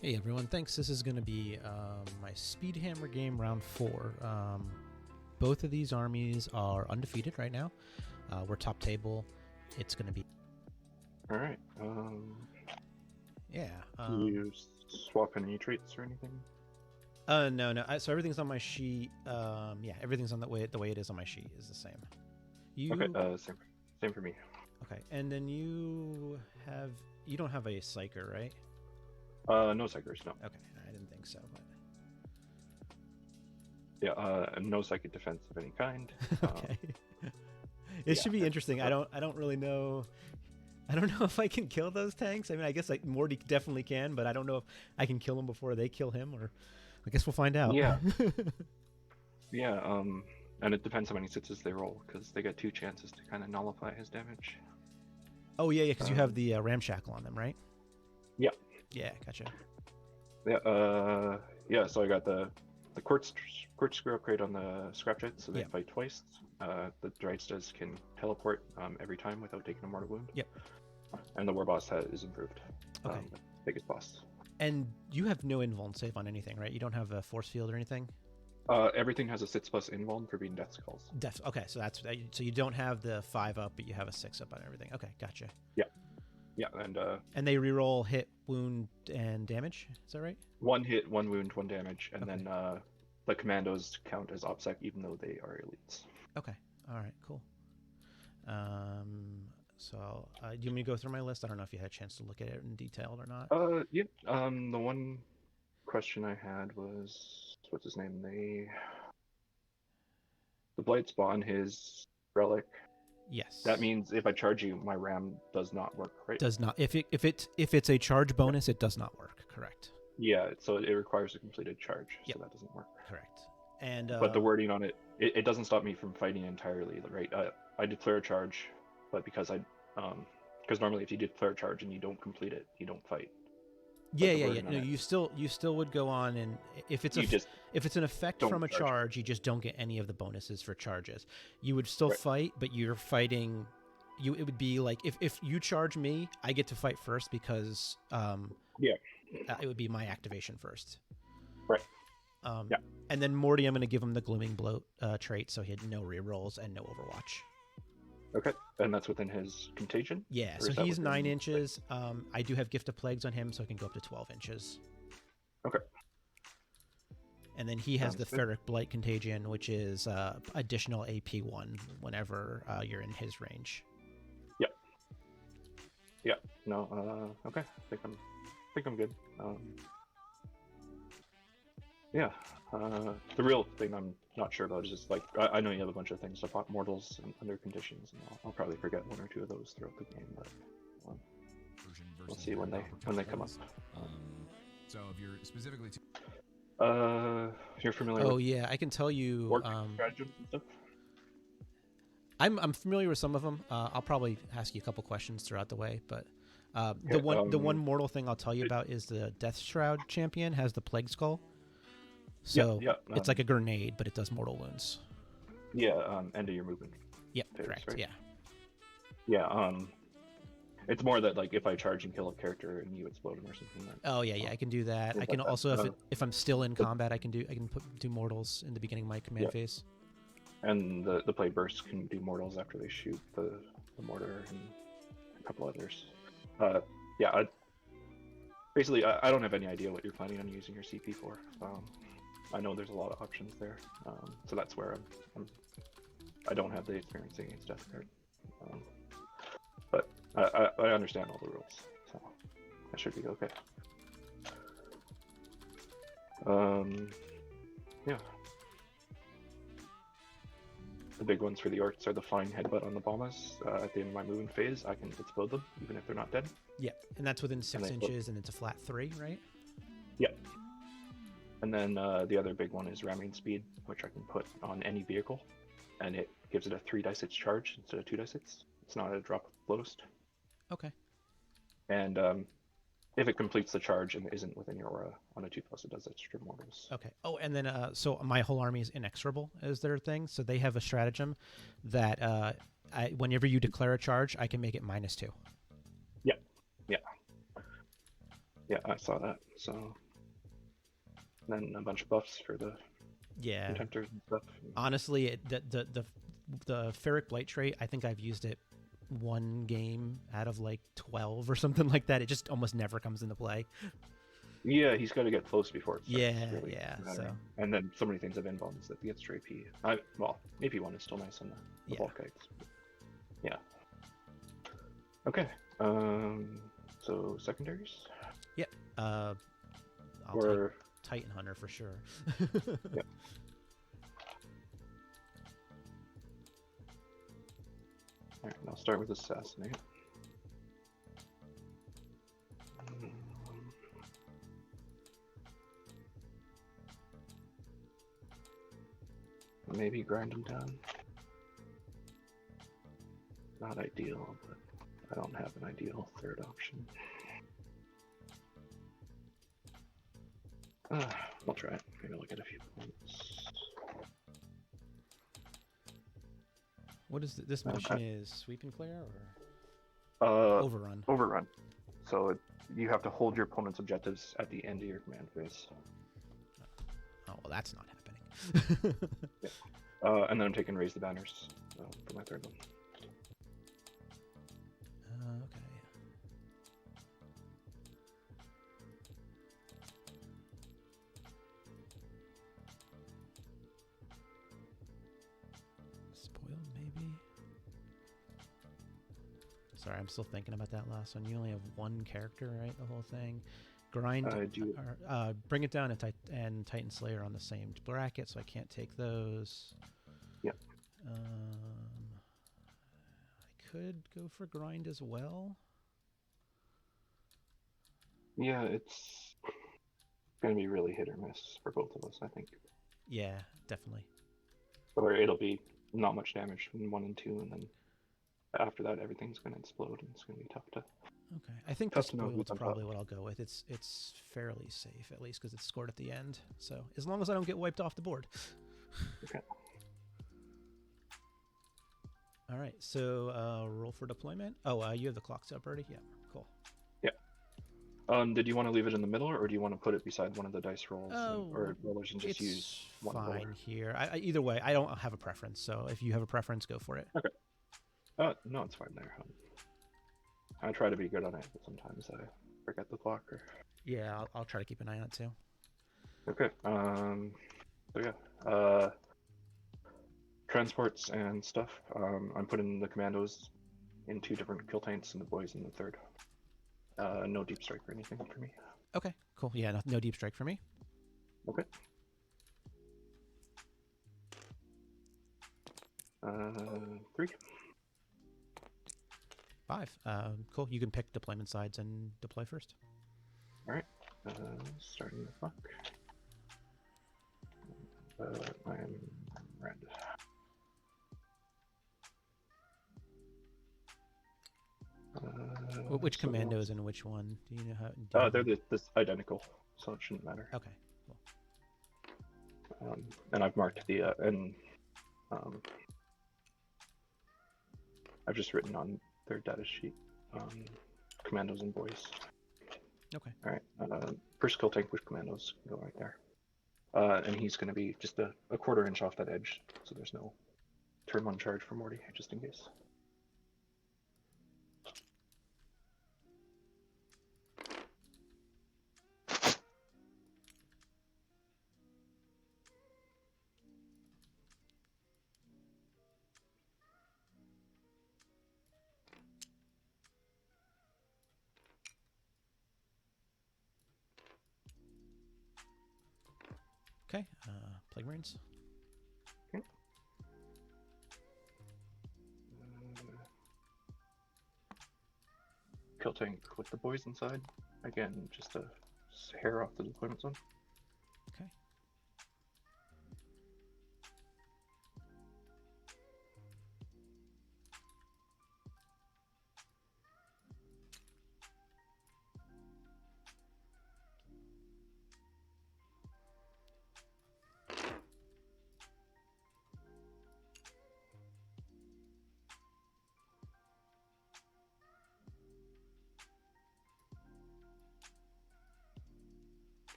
Hey everyone, thanks. This is going to be my Speedhammer game round 4. Both of these armies are undefeated right now. We're top table. It's going to be... Alright, Yeah. do you swap any traits or anything? No. So everything's on my sheet. Yeah, everything's on the way it is on my sheet is the same. Okay, same for me. Okay, and then you don't have a Psyker, right? No psychers, no. Okay, I didn't think so, but... Yeah, no psychic defense of any kind. Okay. It should be interesting. I don't really know. I don't know if I can kill those tanks. I mean, I guess like Morty definitely can, but I don't know if I can kill them before they kill him, or I guess we'll find out. Yeah. Yeah, and it depends how many sixes they roll, because they get 2 chances to kind of nullify his damage. Oh, yeah, because you have the ramshackle on them, right? Yeah. Yeah, gotcha. Yeah, yeah, so I got the quartz screw upgrade on the scrapjet, so they fight twice. The Dryastas can teleport every time without taking a mortal wound. Yep. And the war boss is improved. Okay. Biggest boss. And you have no invuln save on anything, right? You don't have a force field or anything? Everything has a 6+ invuln for being death skulls. Okay, so so you don't have the 5 up, but you have a 6 up on everything. Okay, gotcha. Yeah. Yeah, and they reroll hit, wound, and damage. Is that right? 1 hit, 1 wound, 1 damage, and then the commandos count as OPSEC even though they are elites. Okay. All right. Cool. So do you want me to go through my list? I don't know if you had a chance to look at it in detail or not. Yeah. The one question I had was, what's his name? The Blight spawn, his relic. Yes. That means if I charge you, my ram does not work, right? Does not. If it's a charge bonus, it does not work. Correct. Yeah. So it requires a completed charge. Yep. So that doesn't work. Correct. And but the wording on it doesn't stop me from fighting entirely, right? I declare a charge, but because normally if you declare a charge and you don't complete it, you don't fight. Yeah. No, you still would go on, and if it's an effect from a charge, you just don't get any of the bonuses for charges. You would still fight, but you're fighting. It would be like if you charge me, I get to fight first because it would be my activation first. Right. And then Morty, I'm going to give him the Glooming Bloat trait, so he had no rerolls and no Overwatch. Okay, and that's within his contagion? Yeah, so he's 9 inches. I do have Gift of Plagues on him, so I can go up to 12 inches. Okay. And then he has the Ferric Blight Contagion, which is additional AP1 whenever you're in his range. Yep. Yeah. No. Okay. I think I'm good. Yeah. The real thing I'm not sure about is just like I know you have a bunch of things to pop mortals and under conditions, and I'll probably forget 1 or 2 of those throughout the game, but we'll see when they come up. So if you're specifically you're familiar? Oh yeah, I can tell you. Ork stratagems and stuff? I'm familiar with some of them. I'll probably ask you a couple questions throughout the way, but the one mortal thing I'll tell you about is the Death Shroud champion has the Plague Skull. So it's like a grenade, but it does mortal wounds. Yeah, end of your movement. Yep, correct. Right? Yeah. It's more that like if I charge and kill a character and you explode him or something. Oh yeah, I can do that. I can also if I'm still in combat, I can do mortals in the beginning of my command phase. And the Plague Burst can do mortals after they shoot the mortar and a couple others. Basically, I don't have any idea what you're planning on using your CP for. I know there's a lot of options there, so that's where I don't have the experience against Death Guard, but I understand all the rules, so I should be okay. Yeah. The big ones for the Orks are the Flying Headbutt on the Bombas. At the end of my moving phase, I can explode them, even if they're not dead. Yeah, and that's within 6 inches, and it's a flat 3, right? Yeah. And then the other big one is Ramming Speed, which I can put on any vehicle, and it gives it a 3d6 charge instead of 2d6. It's not a drop of Blowst. Okay. And if it completes the charge and isn't within your aura on a 2+, it does extra mortals. Okay. Oh, and then so my whole army is inexorable is their thing. So they have a stratagem that whenever you declare a charge, I can make it -2. Yeah. Yeah. Yeah, I saw that. So then a bunch of buffs for the contemptors and stuff. Honestly, the Ferric Blight trait, I think I've used it one game out of like 12 or something like that. It just almost never comes into play. Yeah, he's got to get close before it starts. Really mattering. So. And then so many things have inbounds that the extra AP. Well, AP1 is still nice on the Volkites. Yeah. Okay. So secondaries. Yep. I'll take Titan Hunter for sure. Yep. All right, I'll start with Assassinate. Maybe grind him down. Not ideal, but I don't have an ideal third option. I'll try it. Maybe I'll get a few points. What is this mission? Is Sweep and Clear or Overrun? Overrun. So you have to hold your opponent's objectives at the end of your command phase. Oh well, that's not happening. Yeah. And then I'm taking Raise the Banners for my third one. Okay. Spoiled, maybe? Sorry, I'm still thinking about that last one. You only have one character, right? The whole thing. Grind. Bring it down and Titan Slayer on the same bracket, so I can't take those. Yep. I could go for Grind as well. Yeah, it's going to be really hit or miss for both of us, I think. Yeah, definitely. Or it'll be not much damage in 1 and 2, and then after that everything's going to explode, and it's going to be tough to... Okay, I think the Spoiled's probably what I'll go with. It's fairly safe, at least, because it's scored at the end. So, as long as I don't get wiped off the board. Okay. All right, so roll for deployment. Oh, you have the clock up already? Yeah, cool. Yeah. Did you want to leave it in the middle, or do you want to put it beside one of the dice rolls or rollers and just use one roller? Fine here. Either way, I don't have a preference, so if you have a preference, go for it. Okay. No, it's fine there. I try to be good on it, but sometimes I forget the clock. Yeah, I'll try to keep an eye on it too. Okay. So yeah. Transports and stuff. I'm putting the commandos in 2 different kill tanks and the boys in the third. No deep strike or anything for me. Okay, cool. Yeah, no deep strike for me. Okay. 3. 5. Cool. You can pick deployment sides and deploy first. All right. Starting the clock. I'm red. Which commandos and which one? Do you know how? They're this identical, so it shouldn't matter. Okay. Cool. And I've marked the I've just written on their data sheet commandos and boys. Okay. All right. First kill tank with commandos can go right there. And he's going to be just a 1/4 inch off that edge, so there's no turn 1 charge for Morty, just in case. Okay. Plague Marines. Okay. Kill tank with the boys inside. Again, just a hair off the deployment zone. Okay.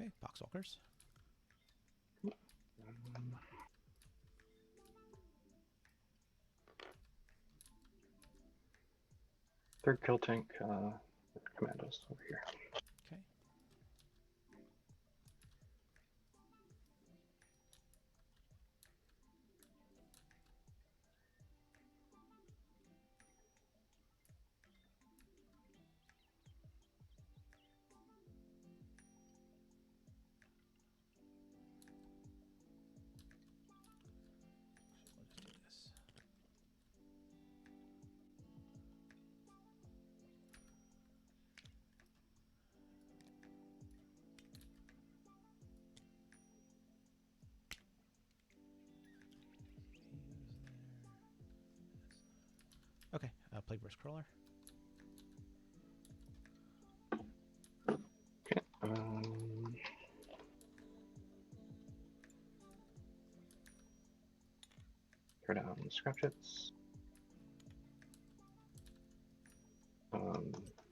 Okay, Boxwalkers. Third kill tank, commandos over here. Okay. We'll just do this. Okay, Plague Burst Crawler. Okay. Tear down scrap jets.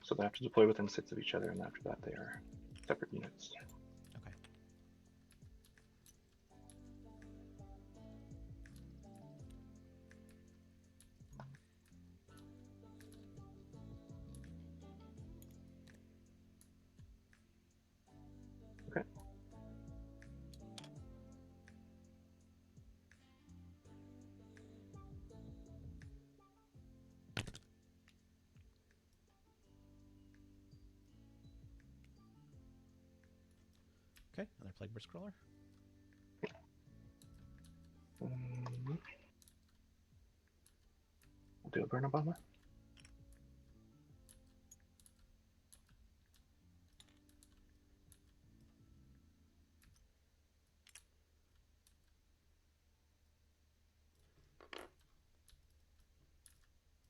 So they have to deploy within 6 of each other, and after that they are separate units. Okay. Okay. Okay, another Plague Burst Crawler. I'll do a burn bomber.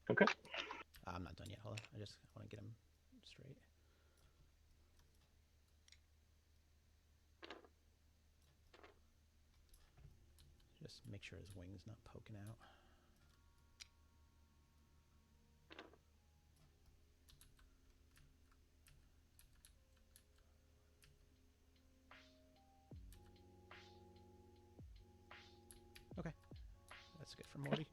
Okay. I'm not done yet. Hold on. I just want to get him straight. Just make sure his wing's not poking out. Okay. That's good for Morty.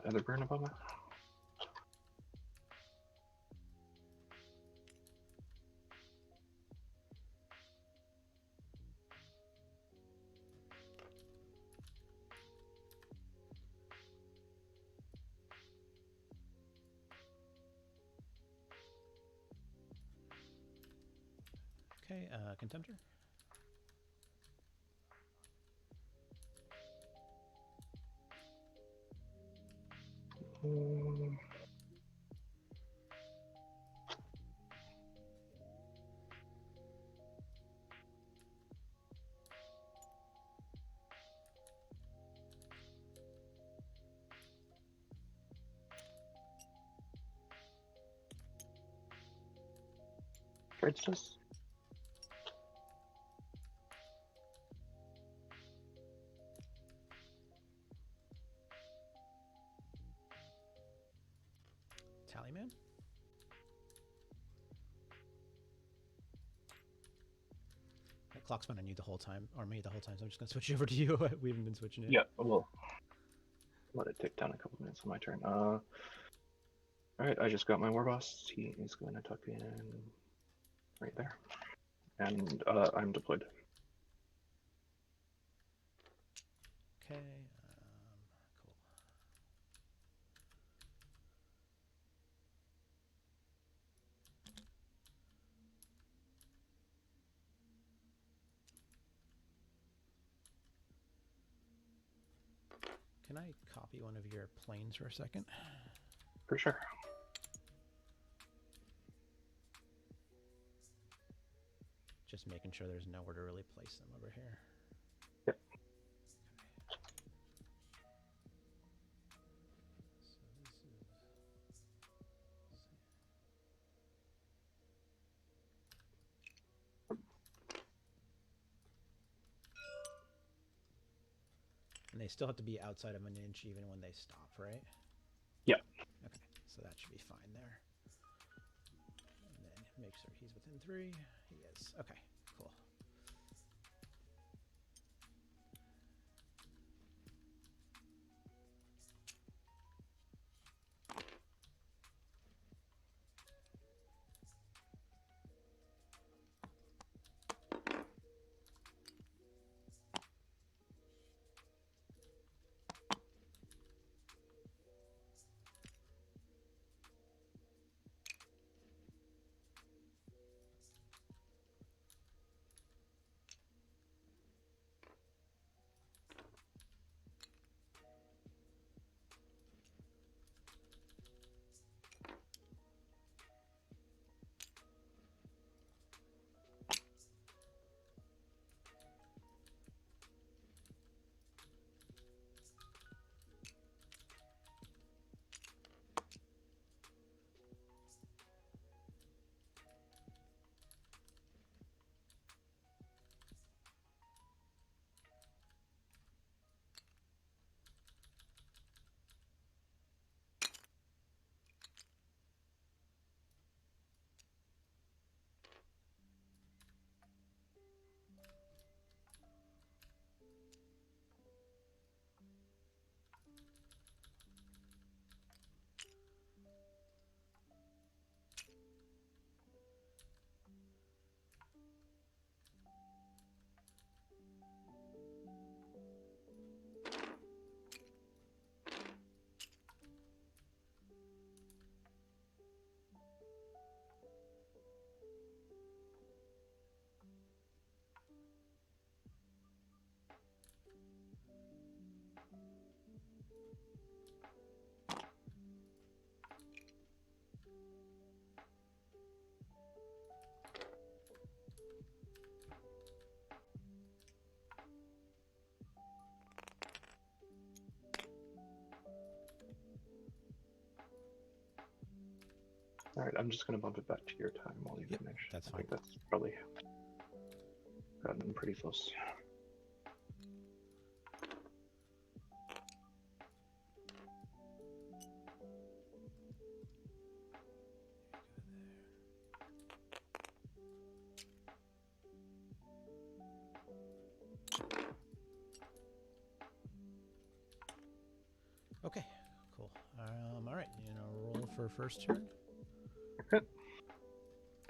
Other burn bomber. Okay, Contemptor. Trades. Tallyman. That clock's been on you the whole time, or me the whole time, so I'm just going to switch over to you. We haven't been switching it. Yeah, we'll let it tick down a couple minutes on my turn. Alright, I just got my war boss. He is going to tuck in right there. And I'm deployed. Okay, cool. Can I copy one of your planes for a second? For sure. Just making sure there's nowhere to really place them over here. Yep. Okay. So And they still have to be outside of an inch even when they stop, right? Yeah. Okay, so that should be fine there. And then make sure he's within 3. He is. Okay, cool. All right, I'm just going to bump it back to your time while you finish. That's fine. I think that's probably gotten pretty close. Okay, cool. All right, you know, roll for first turn. Okay.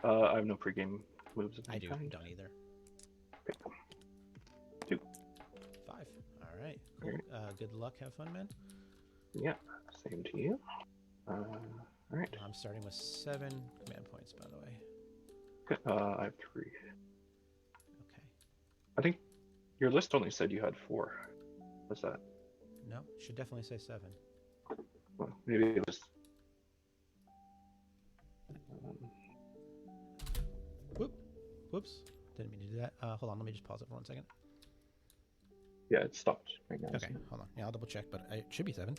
I have no pregame moves of I any do. kind. Don't either. Okay. 2. 5. All right. Cool. Good luck. Have fun, man. Yeah. Same to you. All right. I'm starting with 7 command points, by the way. Okay. I have 3. Okay. I think your list only said you had 4. What's that? No, should definitely say 7. Well, maybe it was. Whoops. Didn't mean to do that. Hold on. Let me just pause it for 1 second. Yeah, it stopped right now. Okay. Hold on. Yeah, I'll double check, but it should be 7.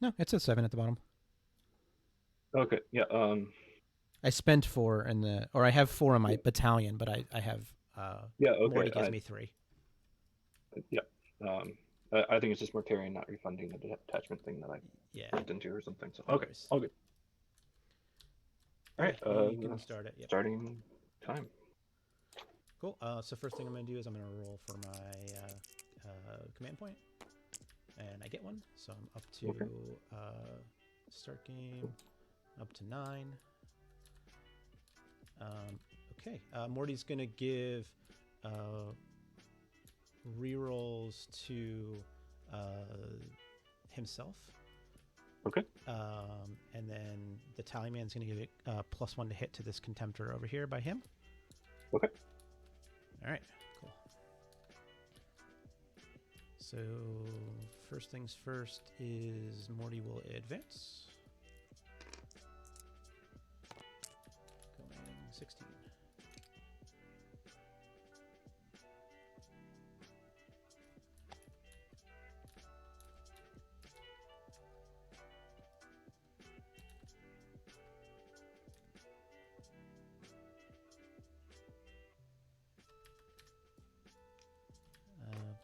No, it says 7 at the bottom. Okay. Yeah. I spent 4 in or I have 4 in my battalion, but I have. Yeah. Okay. Morty gives me 3. Yeah. I think it's just Mortarian not refunding the detachment thing that I clicked into or something. So okay, all good. All right, you can start it. Yep. Starting time. Cool. So first thing I'm going to do is I'm going to roll for my command point, and I get 1. So I'm up to start game up to 9. Okay. Morty's going to give rerolls to himself. Okay. And then the tallyman's going to give it +1 to hit to this contemptor over here by him. Okay. All right. Cool. So first things first is Morty will advance. Going 16.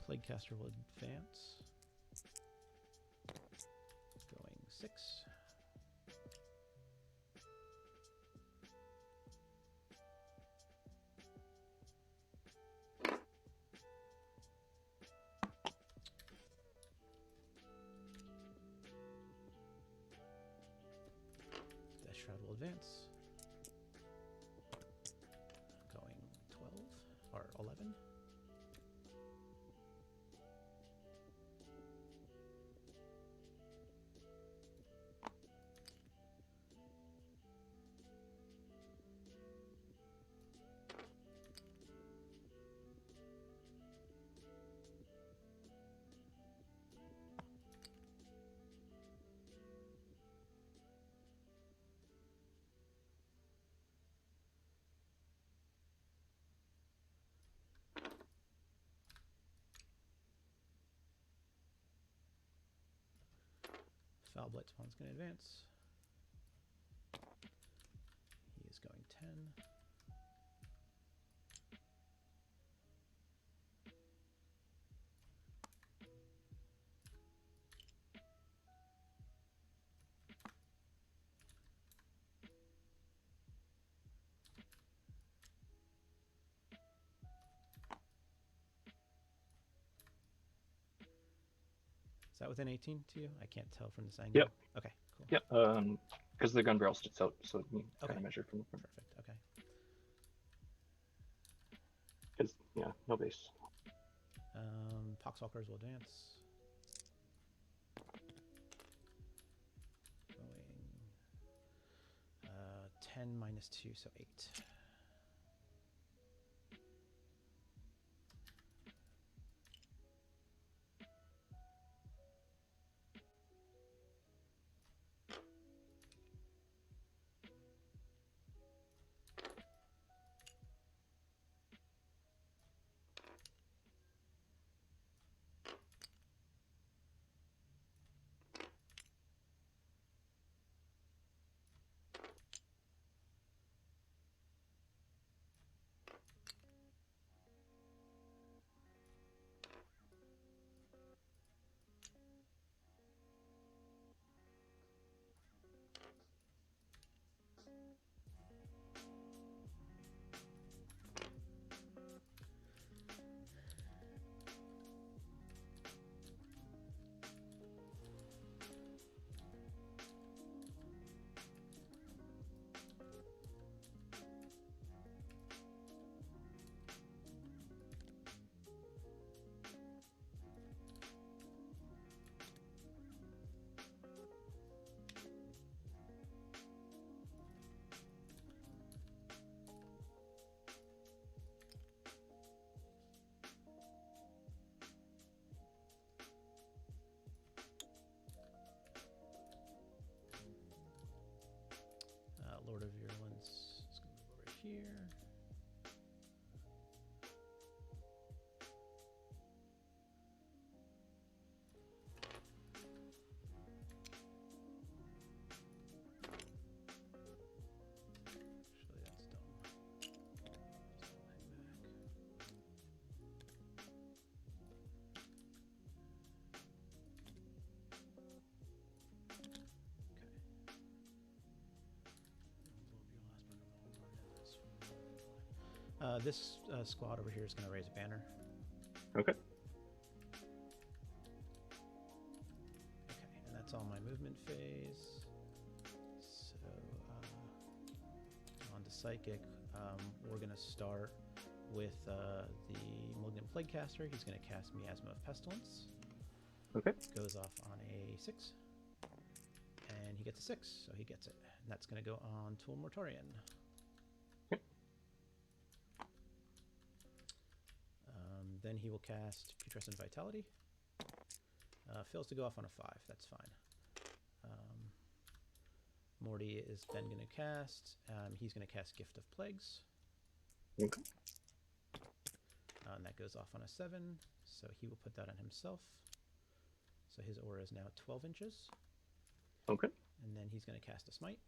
Plaguecaster will advance. Going 6. Death Shroud will advance. Going 12 or 11. Foul Blight Spawn's going to advance. He is going 10. Is that within 18 to you? I can't tell from this angle. Yep. Okay, cool. Yep. Because the gun barrel sticks out, so you kind of measure from the front. Perfect. Okay. Because no base. Poxwalkers will advance. Going 10 minus 2, so 8. Lord of Virulence is going to move over here. Actually, that's dumb. Just pull him back. This squad over here is going to raise a banner. Okay. Okay, and that's all my movement phase. So on to Psychic, we're going to start with the Malignant Plaguecaster. He's going to cast Miasma of Pestilence. Okay. Goes off on a 6. And he gets a 6, so he gets it. And that's going to go on to Mortorian. Then he will cast Putrescent Vitality. Fails to go off on a 5. That's fine. Morty is then going to cast. He's going to cast Gift of Plagues. Okay. And that goes off on a 7. So he will put that on himself. So his aura is now 12 inches. Okay. And then he's going to cast a Smite.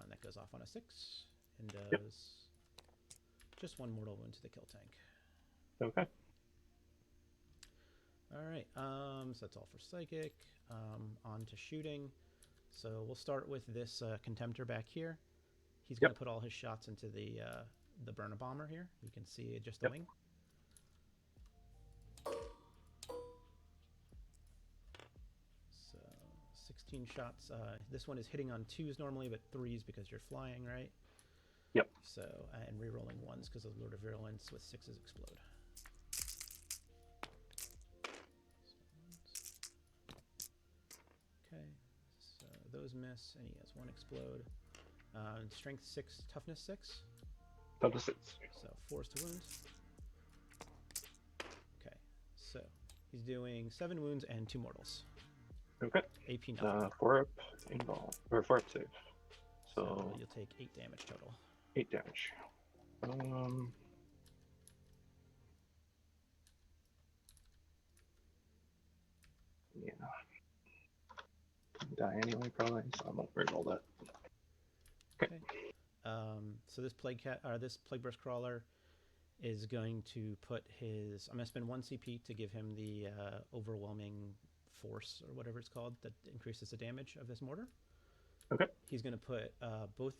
And that goes off on a 6. And does... just 1 mortal wound to the kill tank. Okay. All right. So that's all for psychic. On to shooting. So we'll start with this contemptor back here. He's going to put all his shots into the burner bomber here. You can see just the wing. So 16 shots. This one is hitting on 2s normally, but 3s because you're flying, right? Yep. So, and re-rolling 1s because of Lord of Virulence with 6s explode. Okay, so those miss, and he has 1 explode. Strength 6, toughness 6. Toughness 6. So force to wound. Okay, so he's doing 7 wounds and 2 mortals. Okay. AP nothing. 4 up involved, or 4 up save. So you'll take 8 damage total. 8 damage. Yeah. Die anyway, probably, so I won't reroll that. Okay. So this plague burst crawler is going to put his. I'm going to spend 1 CP to give him the overwhelming force or whatever it's called that increases the damage of this mortar. Okay. He's going to put both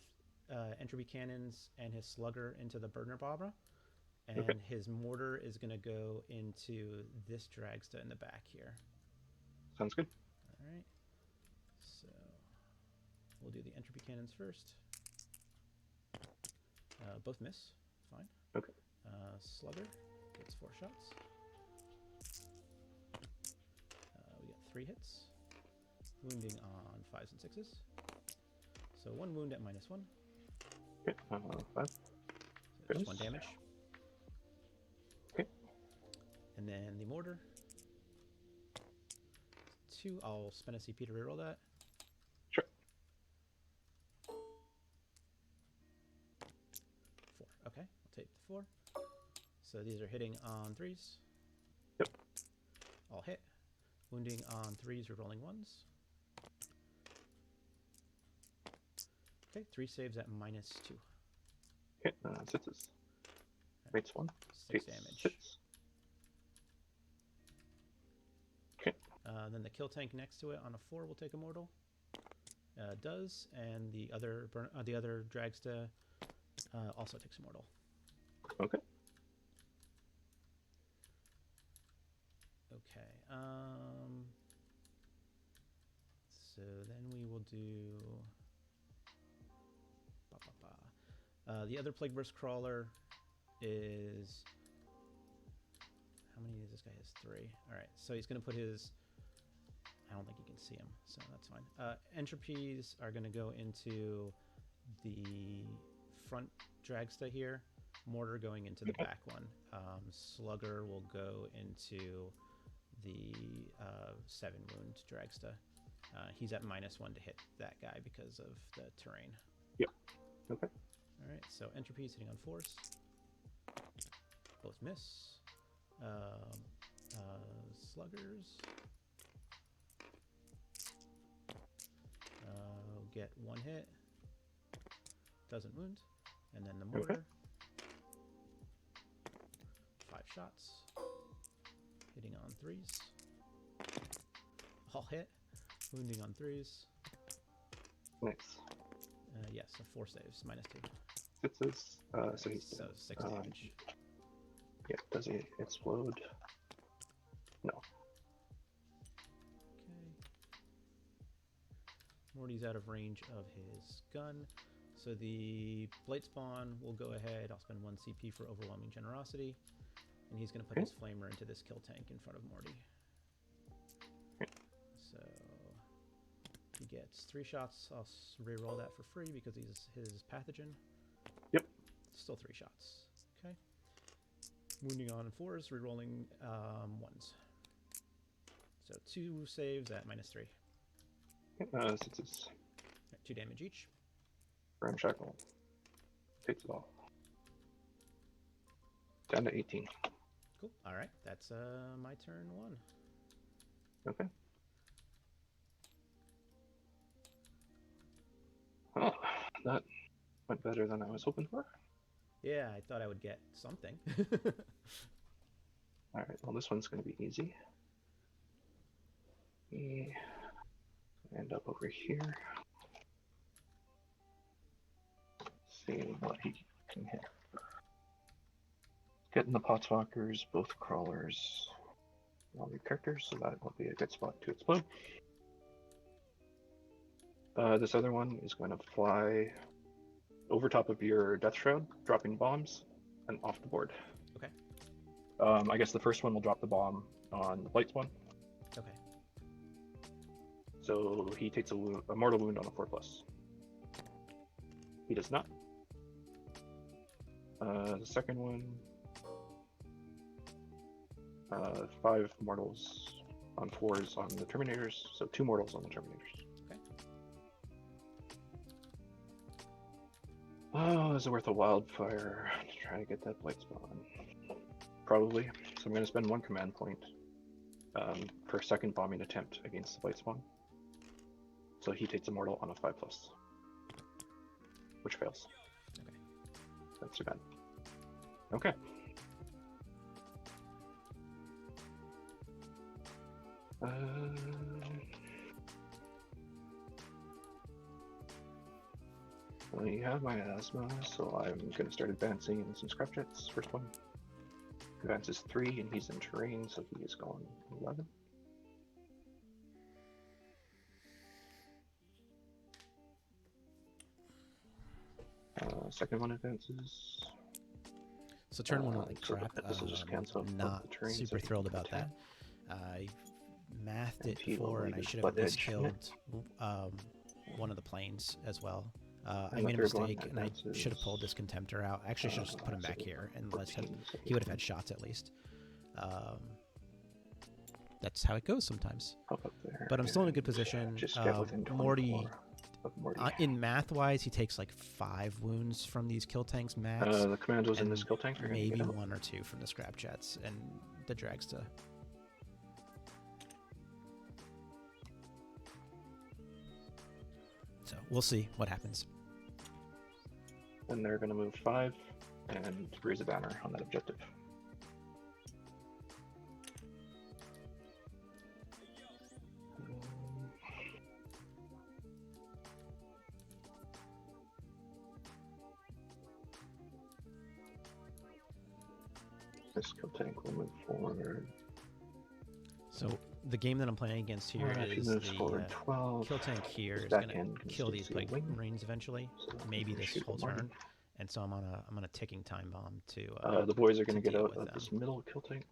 entropy cannons and his slugger into the burner bomber, and his mortar is going to go into this dragsta in the back here. Sounds good. All right. So we'll do the entropy cannons first. Both miss. Fine. Okay. Slugger gets 4 shots. We got 3 hits. Wounding on 5s and 6s. So 1 wound at -1. Okay. 5. So just 1 damage. Okay. And then the mortar. 2. I'll spend a CP to reroll that. Sure. 4. Okay. I'll take the 4. So these are hitting on 3s. Yep. All hit. Wounding on 3s, rerolling 1s. Okay, 3 saves at -2. Okay, 6s. Rates 1. 6 damage. 6. Okay. Then the kill tank next to it on a 4 will take a mortal. Does, and the other dragsta also takes a mortal. Okay. Okay. So then we will do. The other plague burst crawler is. How many does this guy has? 3. All right. So he's going to put his. I don't think you can see him, so that's fine. Entropies are going to go into the front dragsta here. Mortar going into the back one. Slugger will go into the 7 wound dragsta. He's at -1 to hit that guy because of the terrain. Yep. Okay. All right. So entropies hitting on force. Both miss. Sluggers. Get 1 hit. Doesn't wound. And then the mortar. 5 shots. Hitting on 3s. All hit. Wounding on 3s. Nice. Yes, so 4 saves, -2. 6s. So he's so 6 damage. Yeah, does he explode? No. Okay. Morty's out of range of his gun. So the Blight Spawn will go ahead. I'll spend 1 CP for Overwhelming Generosity. And he's going to put his Flamer into this kill tank in front of Morty. So he gets 3 shots. I'll re-roll that for free because he's his pathogen. Yep. Still 3 shots. Okay. Wounding on 4s, re-rolling 1s. So 2 saves at -3. 6s. Right, 2 damage each. Ramshackle. Takes it all. Down to 18. Cool. All right. That's my turn 1. Okay. Oh, that went better than I was hoping for. Yeah, I thought I would get something. Alright, well this one's going to be easy. We end up over here. See what he can hit. Getting the Potswalkers, both crawlers, all your characters, so that will be a good spot to explode. This other one is going to fly over top of your Death Shroud, dropping bombs, and off the board. Okay. I guess the first one will drop the bomb on the Blight Spawn. Okay. So he takes a mortal wound on a 4+. He does not. The second one, 5 mortals on 4s on the Terminators, so 2 mortals on the Terminators. Okay. Oh, is it worth a wildfire to try to get that Blight Spawn? Probably. So I'm going to spend 1 command point for a second bombing attempt against the Blight Spawn. So he takes a mortal on a 5+, which fails. Okay. That's too bad. Okay. Well, you have my asthma, so I'm going to start advancing some scrap jets. First one advances 3, and he's in terrain, so he is going 11. Second one advances. So turn 1 went like so crap. this will just cancel Not the terrain, super so thrilled about 10. that. I mathed And it he will 4, and leave I his should have butt at least edge. killed one of the planes as well. I And the made a third one mistake, and I should have pulled this Contemptor out. Actually, should have just put him back here, and he would have had shots at least. That's how it goes sometimes. Up there, But I'm still in a good position. Just get within 24 Morty, of Morty. in math-wise, he takes like 5 wounds from these kill tanks max. The commandos in and this kill tank are going to maybe get out. 1 or 2 from the scrap jets and the dragsta. So we'll see what happens. And they're going to move 5 and raise a banner on that objective. This kill tank will move forward. So the game that I'm playing against here is the kill tank here is going to kill these plague marines eventually, so maybe this whole turn, and so I'm on a ticking time bomb to. The boys are going to get out of this middle kill tank.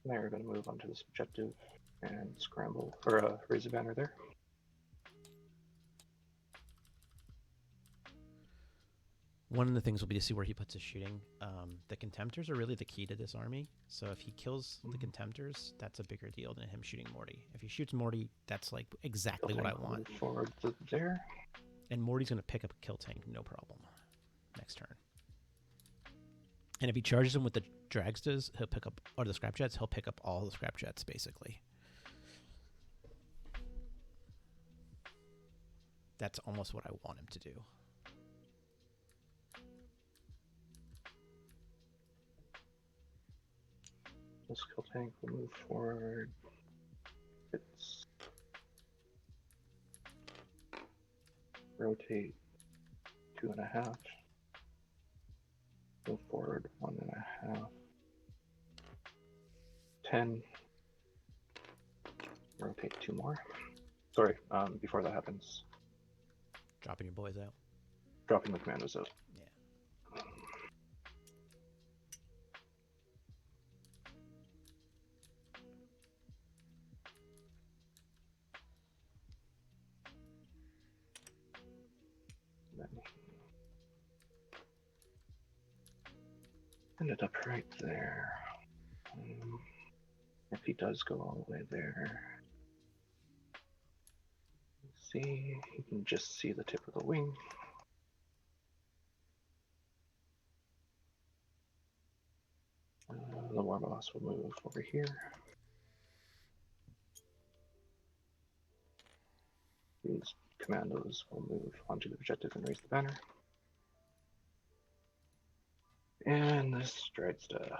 They're going to move onto this objective and scramble, or raise a banner there. One of the things will be to see where he puts his shooting. The Contemptors are really the key to this army, so if he kills the Contemptors, that's a bigger deal than him shooting Morty. If he shoots Morty, that's like exactly what I want. Forward to there. And Morty's going to pick up a kill tank, no problem, next turn. And if he charges him with the dragstas, he'll pick up, or the scrap jets, he'll pick up all the scrap jets, basically. That's almost what I want him to do. This kill tank will move forward. It's rotate 2.5. Go forward 1.5. 10. Rotate 2 more. Sorry, before that happens. Dropping your boys out. Dropping the commandos out. Yeah. Ended up right there. If he does go all the way there, see, you can just see the tip of the wing. The war boss will move over here. These commandos will move onto the objective and raise the banner. And this Dreadsta.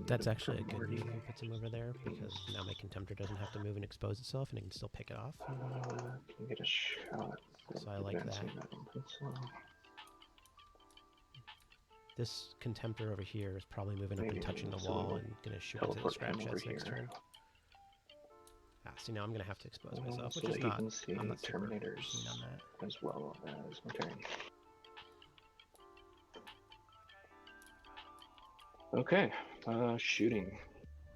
That's actually a good move. Who puts him over there because now my Contemptor doesn't have to move and expose itself, and it can still pick it off. Can get a shot. So I like that. This Contemptor over here is probably moving up and touching the wall and gonna shoot into the scrap jets next turn. Ah, see now I'm gonna have to expose myself, which is not. I'm not Terminators keen on that. As well as my turn. Okay, shooting.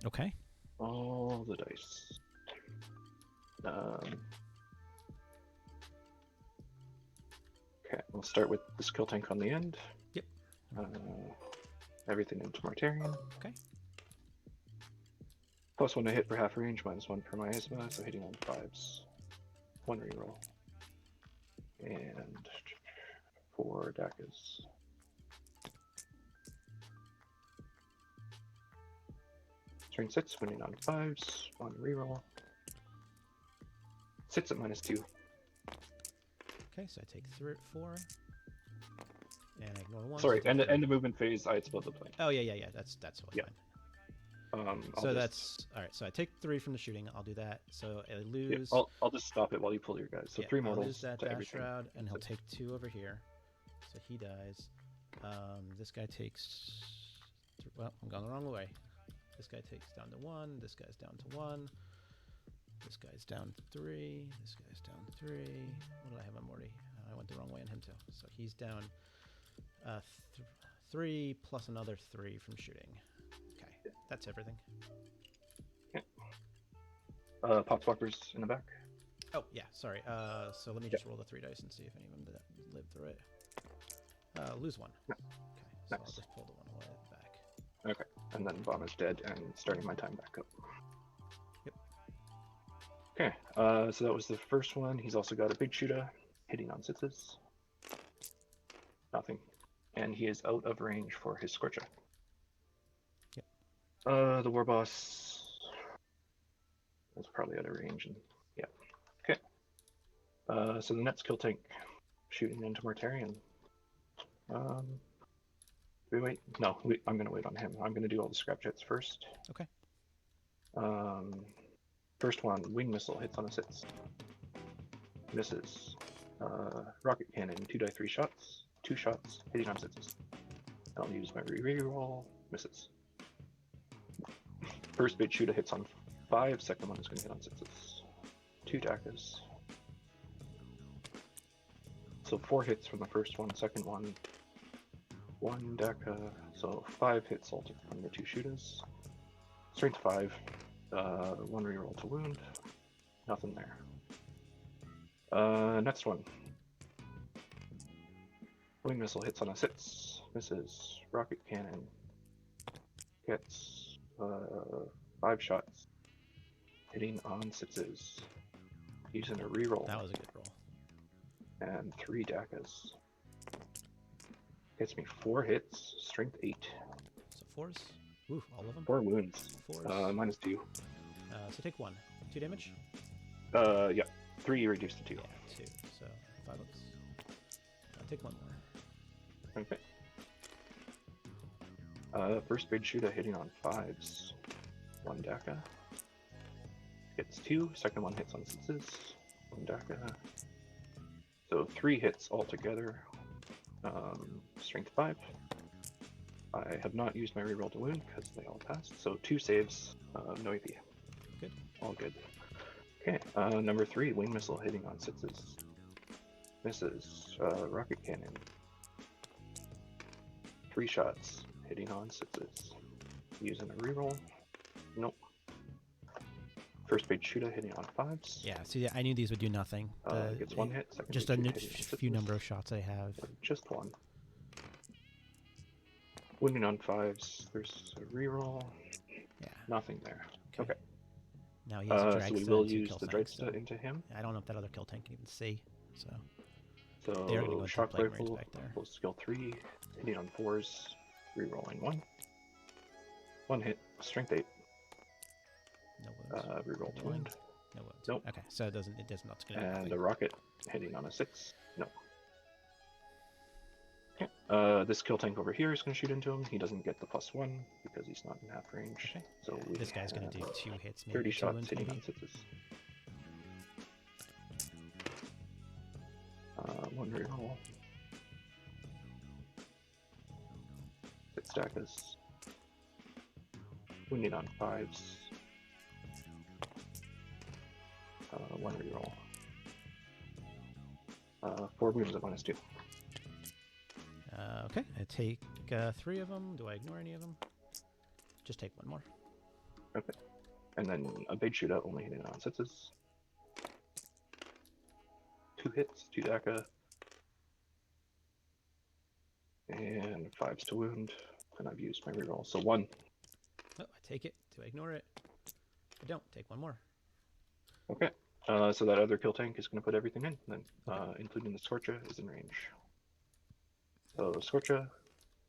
Okay. All the dice. Okay, we'll start with the skill tank on the end. Yep. Everything into Mortarion. Okay. +1 to hit for half range, -1 for miasma, so hitting on 5s. 1 reroll. And 4 Dakas. Strength 6, winning on 5s, 1 reroll. Sits at -2. Okay, so I take 4, and I ignore 1. Sorry, and the movement phase, I explode the plane. Oh yeah. That's totally fine. So that's all right. So I take 3 from the shooting. I'll do that. So I lose. Yeah, I'll just stop it while you pull your guys. So 3 mortals. I'll lose that to dash everything. shroud, and he'll take 2 over here. So he dies. This guy takes. Well, I'm going the wrong way. This guy takes down to 1. This guy's down to 1. This guy's down 3. This guy's down 3. What did I have on Morty? I went the wrong way on him too. So he's down 3 plus another 3 from shooting. Okay, that's everything. Okay. Potswalkers in the back. Oh yeah, sorry. So let me just roll the 3 dice and see if any of them live through it. Lose 1. No. Okay, so I'll just pull the 1 away back. Okay, and then Bomb is dead and starting my time back up. Yep. Okay, so that was the first one. He's also got a big shooter hitting on sixes. Nothing. And he is out of range for his Scorcher. Yep. The war boss is probably out of range. And yeah. Okay. So the next kill tank shooting into Mortarion. We wait? No, I'm going to wait on him. I'm going to do all the scrap jets first. Okay. First one, wing missile hits on a 6. Misses. Rocket cannon, 2 die 3 shots. 2 shots, hitting on 6s. I'll use my reroll. Misses. First big shooter hits on 5. Second one is going to hit on 6s. 2 Dakas. So 4 hits from the first one. Second one, 1 Daka. So 5 hits all from the 2 shooters. Strength 5. 1 reroll to wound. Nothing there. Next one. Wing missile hits on a 6. Misses. Rocket cannon gets 5 shots. Hitting on 6s. Using a reroll. That was a good roll. And 3 Dakas. Gets me 4 hits. Strength 8. So 4s. Ooh, all of them. 4 wounds. 4s. -2. So take 1. 2 damage. Yeah. 3 reduced to 2. Yeah, 2. So 5 looks. I'll take 1 more. Okay. First big shooter hitting on 5s. 1 Daka. Hits 2. Second one hits on 6s. 1 Daka. So 3 hits altogether. Strength 5. I have not used my reroll to wound because they all passed. So 2 saves. No AP. Good. All good. Okay. Number 3, wing missile hitting on 6s. Misses. Rocket cannon. 3 shots, hitting on 6s. Using a reroll. Nope. First page shooter hitting on 5s. Yeah, see, I knew these would do nothing. Gets 1 hit. Second just a few number of shots I have. Just 1. Wounding on 5s. There's a reroll. Yeah. Nothing there. Okay. Now he has a drag so we will use the Dragsta into him. I don't know if that other kill tank can even see. So they're going to go shock rifle. back there. Full skill 3. Hitting on 4s. Rerolling 1. 1 hit. Strength 8. No wounds. Reroll 2 wound. No wounds. Nope. Okay, so it doesn't. Not gonna. And a rocket hitting on a 6. No. Okay. This kill tank over here is going to shoot into him. He doesn't get the +1 because he's not in half range. Okay. So this guy's going to do 2 hits, maybe 30 2 shots wounds, hitting maybe. on 6s. 1 reroll. 6 stackers. Wounding on 5s. 1 reroll. 4 wounds at -2. Okay, I take 3 of them. Do I ignore any of them? Just take 1 more. Okay. And then a big shootout only hitting on 6s. 2 hits, 2 DACA. And 5s to wound. And I've used my reroll. So 1. Oh, I take it. Do I ignore it? I don't. Take 1 more. Okay. So that other kill tank is going to put everything in, then, including the Scorcha is in range. So Scorcha,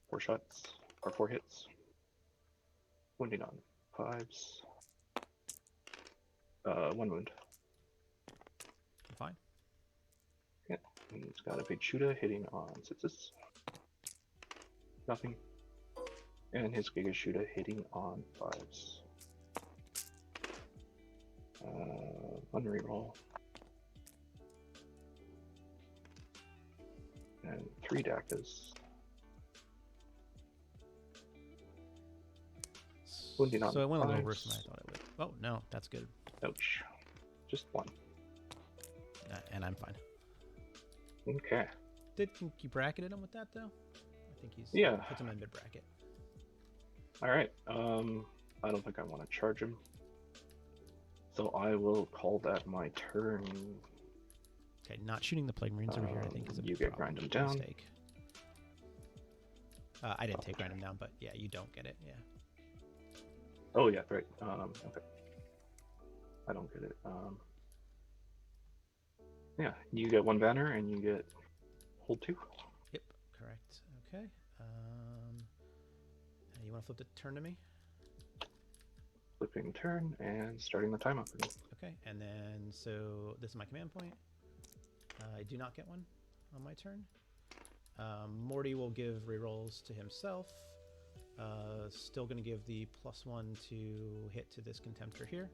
4 shots, or 4 hits. Wounding on 5s. 1 wound. Fine. Yeah. And he's got a big shooter hitting on 6s. Nothing. And his Giga shooter hitting on 5s. 1 reroll. And 3 DACAs. Wounding on so it went a little 5s. worse than I thought it would. Oh, no, that's good. Ouch. Just 1. And I'm fine. Okay. Did you bracketed him with that, though? I think he's... Yeah. Puts him in mid-bracket. Alright. I don't think I want to charge him. So I will call that my turn. Okay, not shooting the Plague Marines over here, I think, is a you get grind him down. mistake. I didn't take grind him down, but yeah, you don't get it, yeah. Oh, yeah, right. Okay. I don't get it. Yeah, you get 1 banner and you get hold 2. Yep, correct. Okay. You want to flip the turn to me? Flipping turn and starting the timeout for me. Okay, and then so this is my command point. I do not get one on my turn. Morty will give rerolls to himself. Still going to give the +1 to hit to this Contemptor here.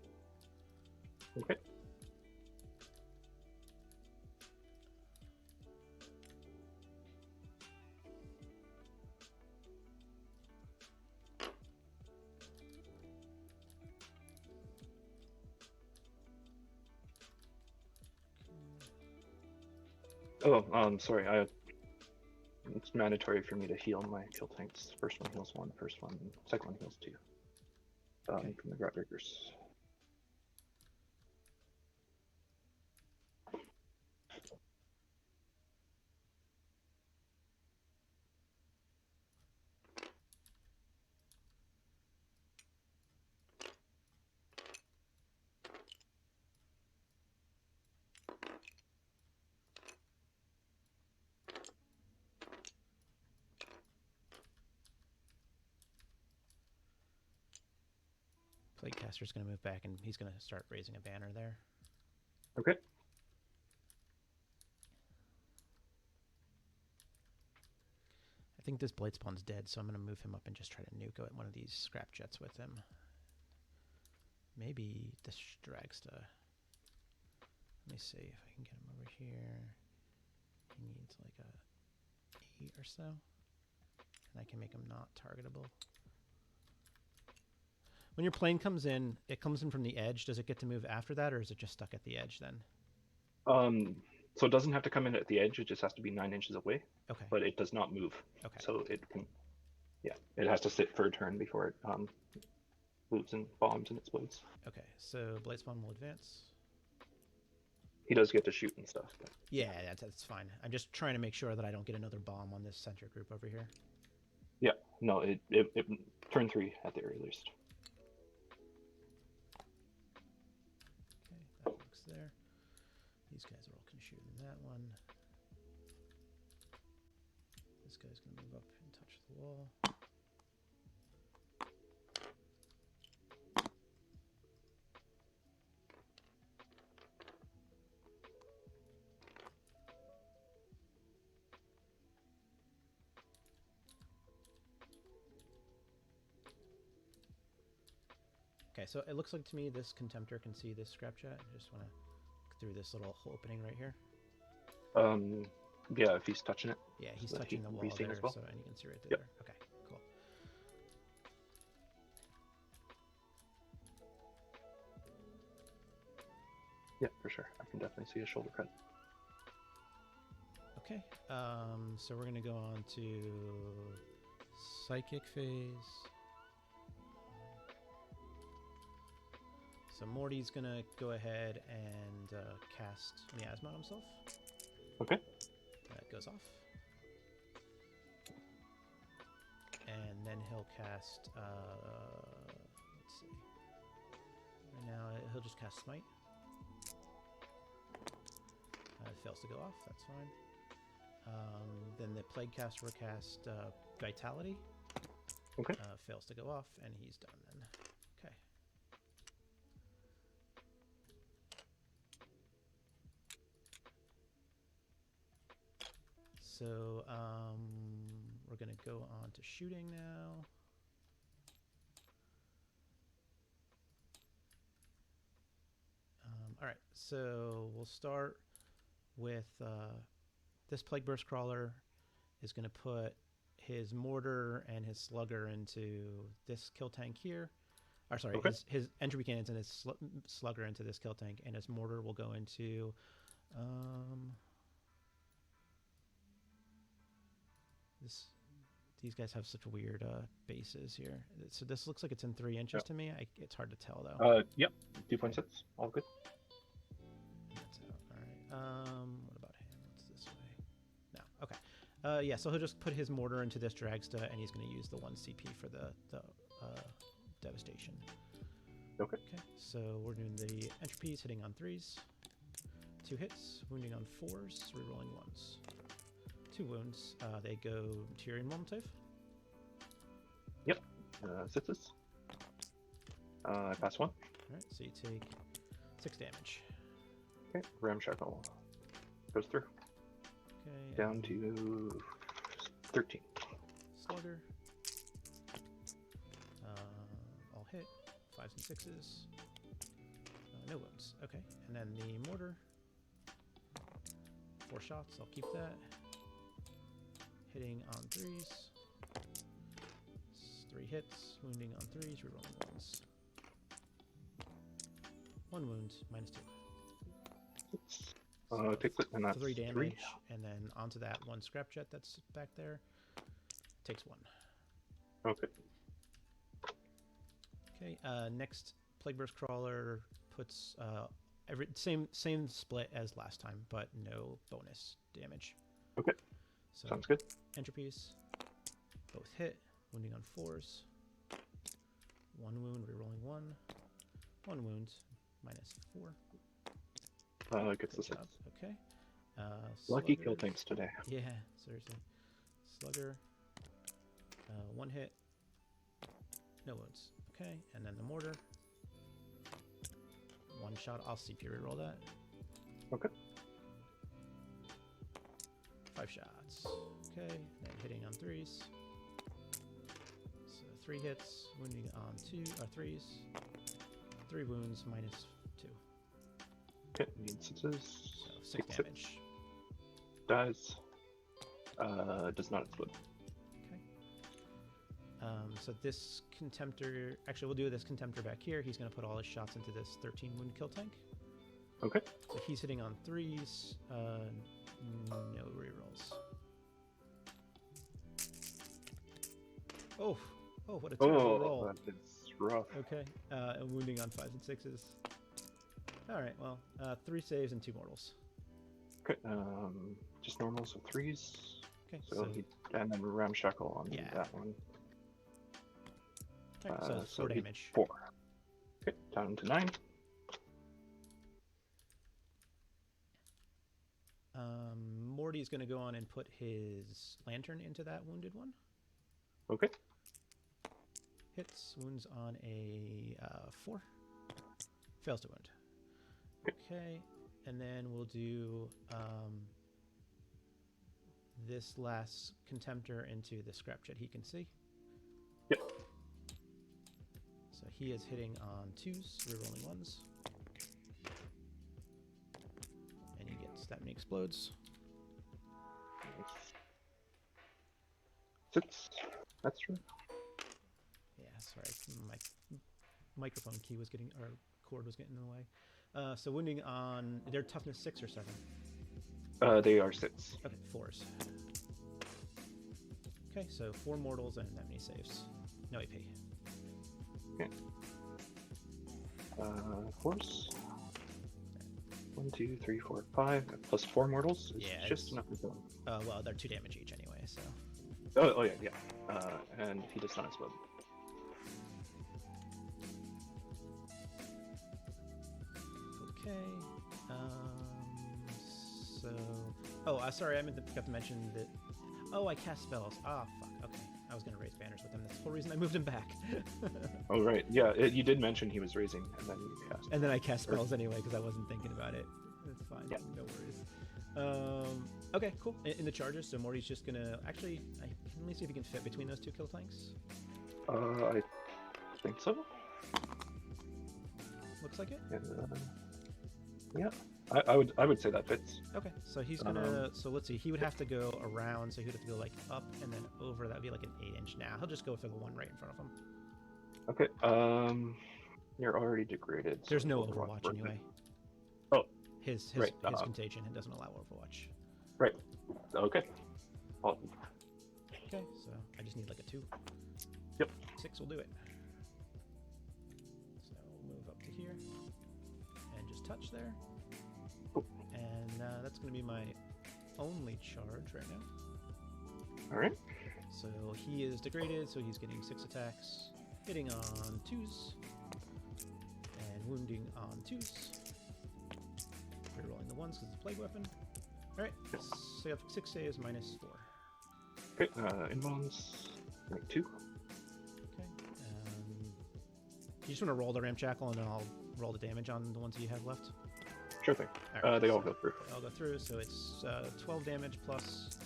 Okay. Oh, sorry. It's mandatory for me to heal my kill tanks. First one heals 1, second one heals 2. Okay. From the Groundbreakers. Plaguecaster's going to move back, and he's going to start raising a banner there. Okay. I think this Blightspawn's dead, so I'm going to move him up and just try to nuke at one of these scrap jets with him. Maybe this Dragsta. Let me see if I can get him over here. He needs like a 8 or so. And I can make him not targetable. When your plane comes in, it comes in from the edge. Does it get to move after that, or is it just stuck at the edge then? So it doesn't have to come in at the edge. It just has to be 9 inches away. Okay. But it does not move. Okay. So it can, yeah, it has to sit for a turn before it moves and bombs and explodes. Okay, so Blight Spawn will advance. He does get to shoot and stuff. But... Yeah, that's fine. I'm just trying to make sure that I don't get another bomb on this center group over here. Yeah, no, it turn 3 at the earliest. Okay, that works there. These guys are all going to shoot in that one. This guy's going to move up and touch the wall. Okay, so it looks like to me this Contemptor can see this scrapchat. I just want to through this little opening right here. Yeah, if he's touching it. Yeah, he's touching the wall there, as well. so and you can see right there. Yep. Okay, cool. Yeah, for sure. I can definitely see a shoulder credit. Okay, so we're gonna go on to psychic phase. So Morty's gonna go ahead and cast Miasma on himself. Okay. That goes off. And then he'll cast, let's see. Right now he'll just cast Smite. It fails to go off, that's fine. Then the Plague Caster will cast Vitality. Okay. Fails to go off, and he's done then. Okay. So we're going to go on to shooting now. All right, so we'll start with this Plague Burst Crawler is going to put his mortar and his slugger into this kill tank here. Or sorry, okay. his entropy cannons and his slugger into this kill tank, and his mortar will go into these guys have such weird bases here. So this looks like it's in 3 inches to me. It's hard to tell though. Yep. 2.6. All good. That's out. All right. What about him? What's this way? No. Okay. Yeah. So he'll just put his mortar into this dragsta, and he's going to use the 1 CP for the devastation. Okay. Okay. So we're doing the entropies, hitting on 3s, 2 hits, wounding on 4s, rerolling 1s. 2 wounds. They go Tyrion Normative. Yep. 6s. I pass 1. Alright, so you take 6 damage. Okay. Ramshackle goes through. Okay. Down to 13. Slugger. All hit. 5s and 6s. No wounds. Okay. And then the mortar. 4 shots. I'll keep that. Hitting on 3s. 3 hits. Wounding on 3s. Rerolling 1s. 1 wound. -2. Takes it, and that's 3 damage. 3. And then onto that 1 scrapjet that's back there. Takes 1. Okay. Okay. Next, Plague Burst Crawler puts same split as last time, but no bonus damage. Okay. So sounds good. Entropies, both hit, wounding on 4s. 1 wound, rerolling 1. 1 wound, -4. Gets the 6. Okay. Lucky Slugger. kill tanks today. Yeah, seriously. Slugger. 1 hit. No wounds. Okay, and then the mortar. 1 shot. I'll CP reroll that. Okay. 5 shots. Okay, then hitting on 3s. So 3 hits, wounding on 3s. 3 wounds, -2. Okay, need 6s. So 6 damage. Dies. Does not explode. Okay. So this Contemptor, actually we'll do this Contemptor back here. He's going to put all his shots into this 13 wound kill tank. Okay. So he's hitting on 3s. No rerolls. Oh, what a terrible roll. That's rough. Okay, and wounding on 5s and 6s. All right, well, 3 saves and 2 mortals. Okay, just normal, so 3s. Okay, so he, and then ramshackle on that one. All right, so 4 damage. 4. Okay, down to 9. Morty's going to go on and put his lantern into that wounded one. Okay. Hits, wounds on a 4. Fails to wound. Okay, and then we'll do this last contemptor into the scrap jet he can see. Yep. So he is hitting on 2s, rerolling 1s. And he gets that many explodes. 6. That's true. Yeah, sorry, my microphone key was getting, or cord was getting in the way. So wounding on, their toughness 6 or 7? They are 6. Okay, 4s. Okay, so 4 mortals and that many saves. No AP. Okay. Force. 1, 2, 3, 4, 5, plus 4 mortals is just enough to kill him. Well, they're 2 damage each anyway, so. Oh yeah. And he does not explode. Okay. Sorry, I forgot to mention that. Oh, I cast spells. Ah, fuck. Okay, I was gonna raise banners with him. That's the whole reason I moved him back. Oh right, yeah. You did mention he was raising, and then you cast. And then I cast spells anyway because I wasn't thinking about it. That's fine. Yeah. No worries. Okay, cool. In the charges, so Morty's just gonna let me see if he can fit between those 2 kill tanks. I think so. Looks like it. Yeah, I would say that fits. Okay, so he's gonna. So let's see. He would have to go around. So he would have to go like up and then over. That would be like an 8-inch. Now he'll just go for the one right in front of him. Okay. You're already degraded. There's no Overwatch anyway. Oh. His contagion doesn't allow Overwatch. Right. Okay. Okay, so I just need like a 2. Yep. 6 will do it. So we'll move up to here and just touch there. Cool. And that's going to be my only charge right now. All right. So he is degraded, so he's getting 6 attacks, hitting on 2s, and wounding on 2s. Rerolling the 1s because it's a plague weapon. Alright, so you have 6 saves minus 4. Okay, inbounds, 2. Okay. You just want to roll the ramshackle and then I'll roll the damage on the ones that you have left? Sure thing. Right, they all go through. They all go through, so it's 12 damage plus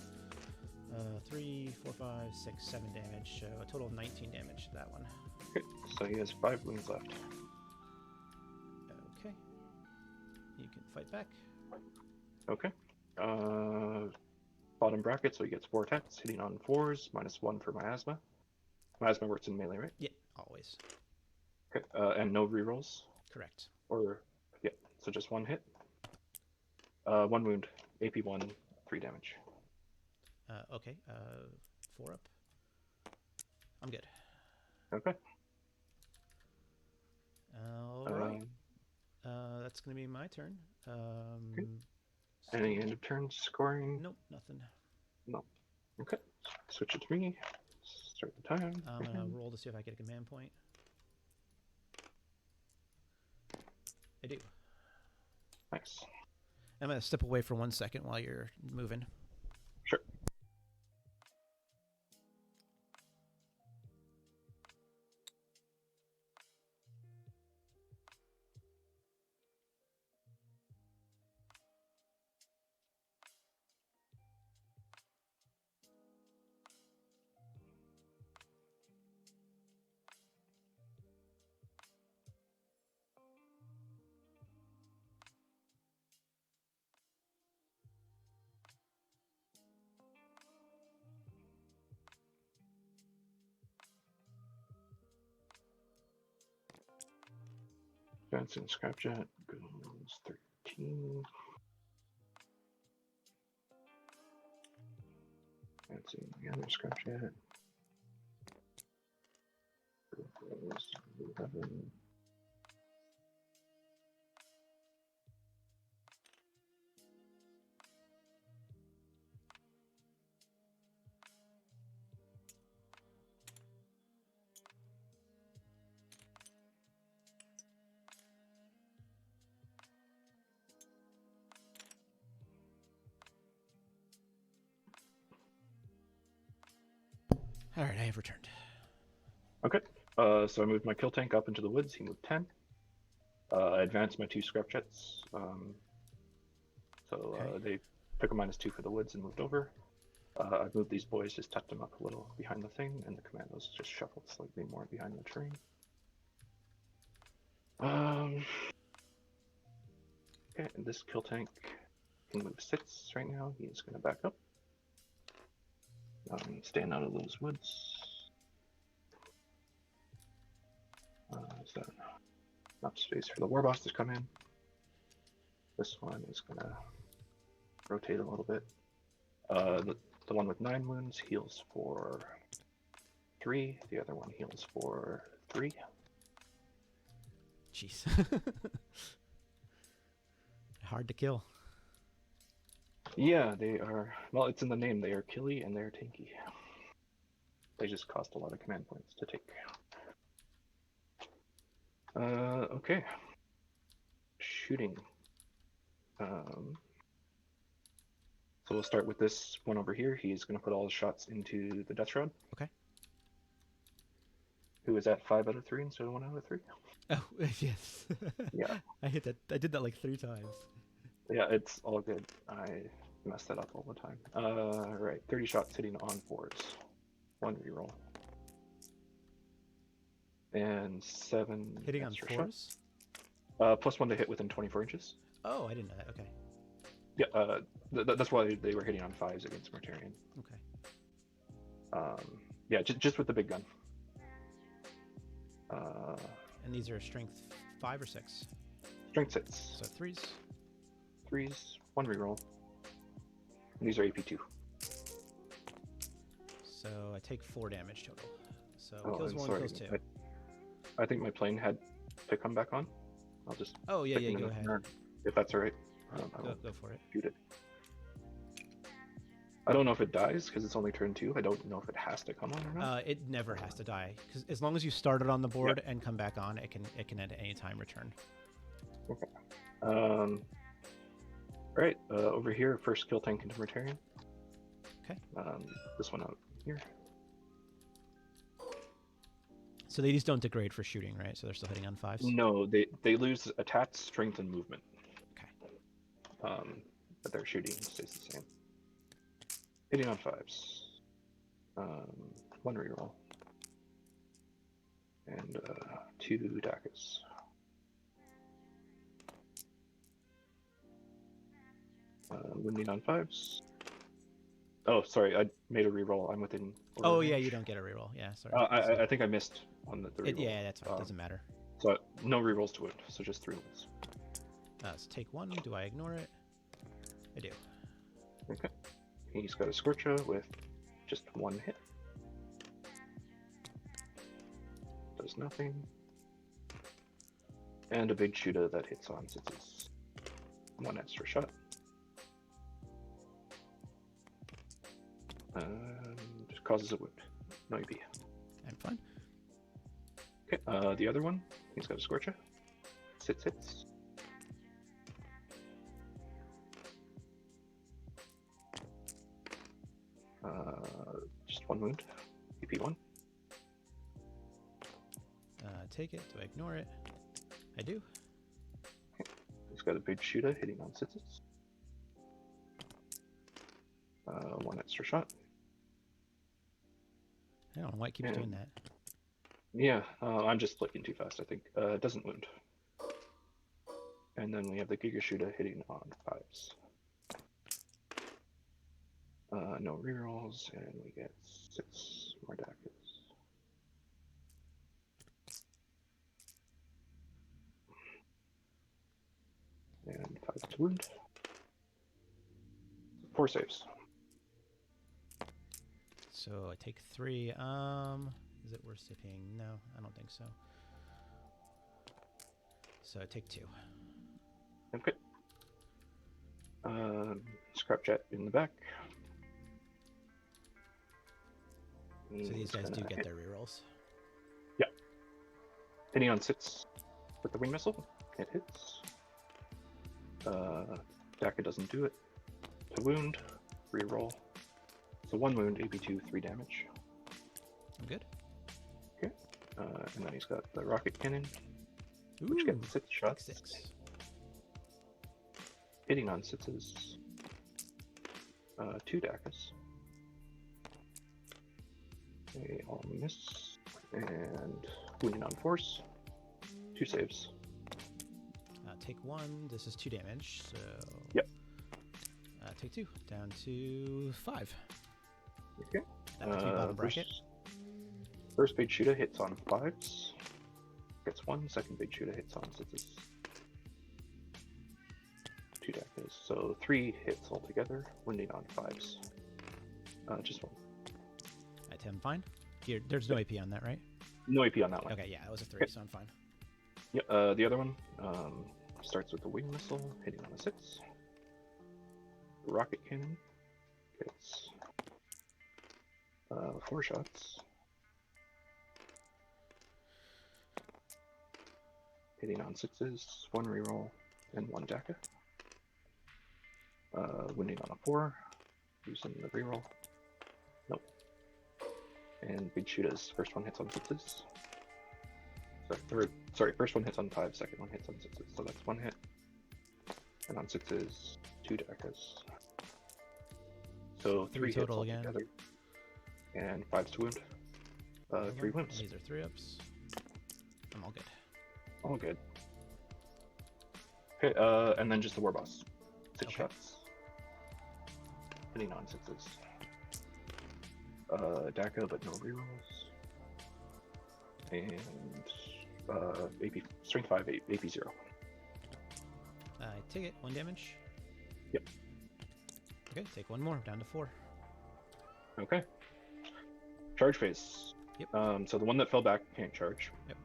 3, 4, 5, 6, 7 damage, so a total of 19 damage to that one. Okay, so he has 5 wounds left. Okay. You can fight back. Okay. Bottom bracket, so he gets 4 attacks, hitting on 4s, minus 1 for miasma. Miasma works in melee, right? Yeah, always. Okay, and no rerolls? Correct. Or, yeah, so just 1 hit. 1 wound, AP 1, 3 damage. Okay, 4 up. I'm good. Okay. Alright. That's going to be my turn. Okay. Any end of turn scoring? Nope, nothing. No. Okay. Switch it to me. Start the time. I'm going to roll to see if I get a command point. I do. Nice. I'm going to step away for 1 second while you're moving. Sure. Johnson Scrapjet goes 15. Let's see the other scratch yet. 11. All right, I have returned. Okay. So I moved my kill tank up into the woods. He moved 10. I advanced my 2 scrap jets. They took a -2 for the woods and moved over. I've moved these boys, just tucked them up a little behind the thing, and the commandos just shuffled slightly more behind the tree. Okay, and this kill tank can move 6 right now. He's going to back up. Stand out of those woods. Is that enough space for the war boss to come in? This one is going to rotate a little bit. The one with 9 wounds heals for 3. The other one heals for 3. Jeez. Hard to kill. Yeah, they are. Well, it's in the name. They are killy and they're tanky. They just cost a lot of command points to take. Okay. Shooting. So we'll start with this one over here. He's going to put all his shots into the Death Shroud. Okay. Who is at 5 out of 3 instead of 1 out of 3? Oh, yes. Yeah. I hit that. I did that like 3 times. Yeah, it's all good. I mess that up all the time. Right. 30 shots hitting on 4s. 1 reroll. And 7 hitting on 4s? Shots. +1 to hit within 24 inches. Oh, I didn't know that. Okay. Yeah, that's why they were hitting on 5s against Mortarion. Okay. Yeah, just with the big gun. And these are strength 5 or 6? Strength 6. So 3s? 3s, 1 reroll. And these are AP2. So I take 4 damage total. So kills 1, sorry. kills 2. I think my plane had to come back on. I'll just... Oh, yeah, go ahead. If that's alright. Go for it. Shoot it. I don't know if it dies, because it's only turn 2. I don't know if it has to come on or not. It never has to die, because as long as you start it on the board and come back on, it can at any time return. Okay. Alright, over here, first kill tank into Mortarion. Okay. This one out here. So these don't degrade for shooting, right? So they're still hitting on 5s? No, they lose attack, strength, and movement. Okay. But their shooting stays the same. Hitting on 5s. 1 reroll. And 2 Dakas. Wounding on 5s. Oh, sorry, I made a reroll. I'm within. Oh, yeah, you don't get a reroll. Yeah, sorry. I think I missed on the reroll. Yeah, that's fine. Doesn't matter. So no rerolls to wound, so just 3 wounds. So take 1. Do I ignore it? I do. Okay. He's got a Scorcha with just 1 hit. Does nothing. And a big shooter that hits on since it's 1 extra shot. Just causes a wound. No EP. I'm fine. Okay, the other one, he's got a Scorcha. Hits. Just 1 wound. EP1. Take it. Do I ignore it? I do. Okay. He's got a big shooter hitting on sixes. 1 extra shot. I don't know why it keeps doing that. Yeah, I'm just flicking too fast, I think. It doesn't wound. And then we have the Giga Shooter hitting on 5s. No rerolls, and we get 6 more Dakas. And 5 to wound. 4 saves. So I take 3. Is it worth sipping? No, I don't think so. So I take 2. Okay. Scrapjet in the back. So these guys do get their rerolls. Yeah. Hitting on 6 with the wing missile. It hits. Daka doesn't do it. To wound, reroll. So 1 wound, AP2, 3 damage. I'm good. Okay. And then he's got the rocket cannon, Ooh, which gets 6 shots. 6. Hitting on 6s. 2 Dakas. They all miss. And wounding on force. 2 saves. Take 1. This is 2 damage. So. Yep. Take 2. Down to 5. Okay. That puts me bottom bracket. First big shooter hits on 5s. Gets 1. Second big shooter hits on 6s. 2 Dakas. So 3 hits altogether. Wounding on 5s. Just 1. At 10, fine. There's no AP on that, right? No AP on that one. Okay, yeah, that was a 3, Okay. so I'm fine. Yep. The other one starts with the wing missile, hitting on a 6. Rocket cannon gets 4 shots. Hitting on 6s, 1 reroll, and 1 Daka. Wounding on a 4, using the reroll. Nope. And big shooters. First one hits on 6s. First one hits on 5, second one hits on 6s. So that's 1 hit. And on 6s, 2 Dakas. So 3 total hits again. altogether. And 5s to wound. 3 wounds. These are 3-ups. I'm all good. All good. Okay, and then just the war boss. 6 Okay. shots. Hitting on 6s. Daka, but no rerolls. And AP strength 5, AP 0. I take it. 1 damage. Yep. Okay, take 1 more. Down to 4. Okay. Charge phase. Yep. So the one that fell back can't charge. Yep.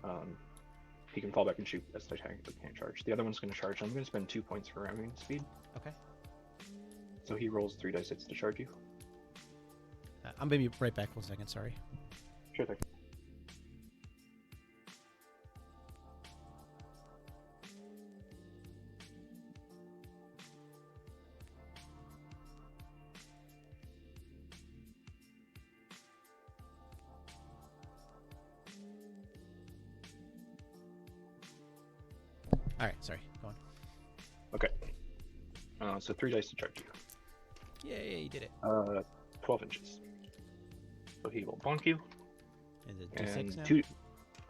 He can fall back and shoot as the tank, but can't charge. The other one's going to charge. I'm going to spend 2 points for ramming speed. Okay. So he rolls 3 dice hits to charge you. I'm going to be right back 1 second, sorry. Sure thing. Alright, sorry. Go on. Okay. So 3 dice to charge you. Yay, you did it. 12 inches. So he will bonk you. Is it D6 And now?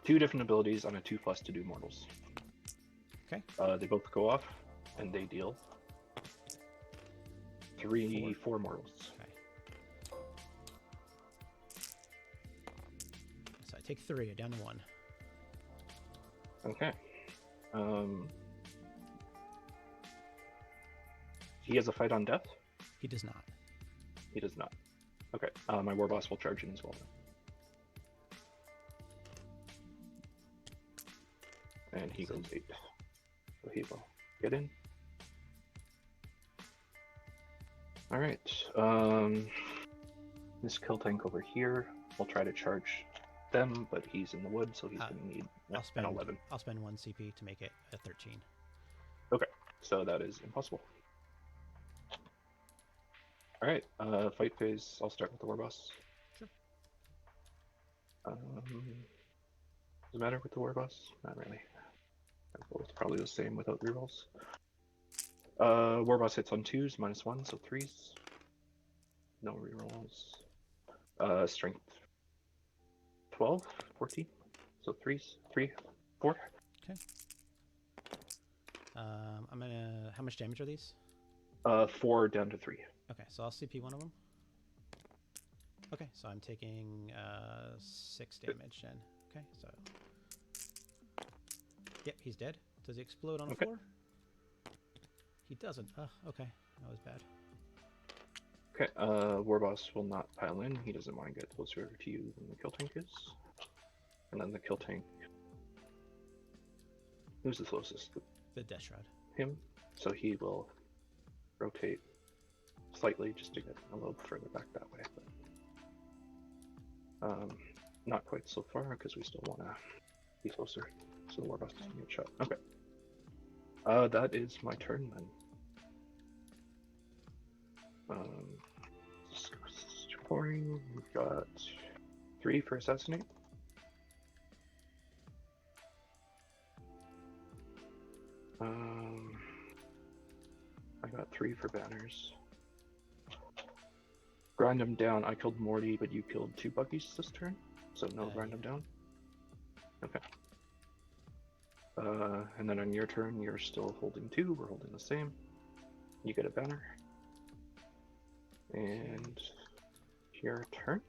two different abilities on a 2+ to do mortals. Okay. They both go off, and they deal 4 mortals. Okay. So I take 3, down to 1. Okay. He has a fight on death? He does not. He does not. Okay. My war boss will charge in as well. And he goes 8. So he will get in. Alright. This kill tank over here will try to charge them, but he's in the wood, so he's going to need an 11. I'll spend 1 CP to make it a 13. Okay, so that is impossible. Alright, fight phase. I'll start with the war boss. Sure. Does it matter with the war boss? Not really. They're both probably the same without rerolls. War boss hits on 2s, -1, so 3s. No rerolls. Strength 12, 14. So 3s, 3, 4. Okay. I'm gonna. How much damage are these? 4 down to 3. Okay, so I'll CP one of them. Okay, so I'm taking 6 damage then. Okay, so. Yep, he's dead. Does he explode on a 4? He doesn't. Oh, okay. That was bad. Okay, War Boss will not pile in. He doesn't want to get closer to you than the Kill Tank is. And then the Kill Tank... Who's the closest? The Death Shroud. Him. So he will rotate slightly just to get a little further back that way. But, not quite so far because we still want to be closer. So the War Boss doesn't get shot. Okay. That is my turn then. Scoring, we've got 3 for Assassinate. I got 3 for Banners. Grind them down. I killed Morty, but you killed 2 Buckies this turn, so no grind them down. Okay. And then on your turn, you're still holding 2. We're holding the same. You get a banner. And your turn.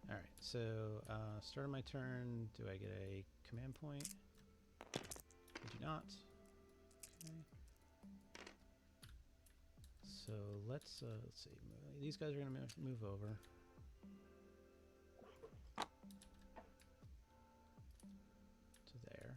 All right. So start of my turn. Do I get a command point? I do not. Okay. So let's see. These guys are going to move over. To there.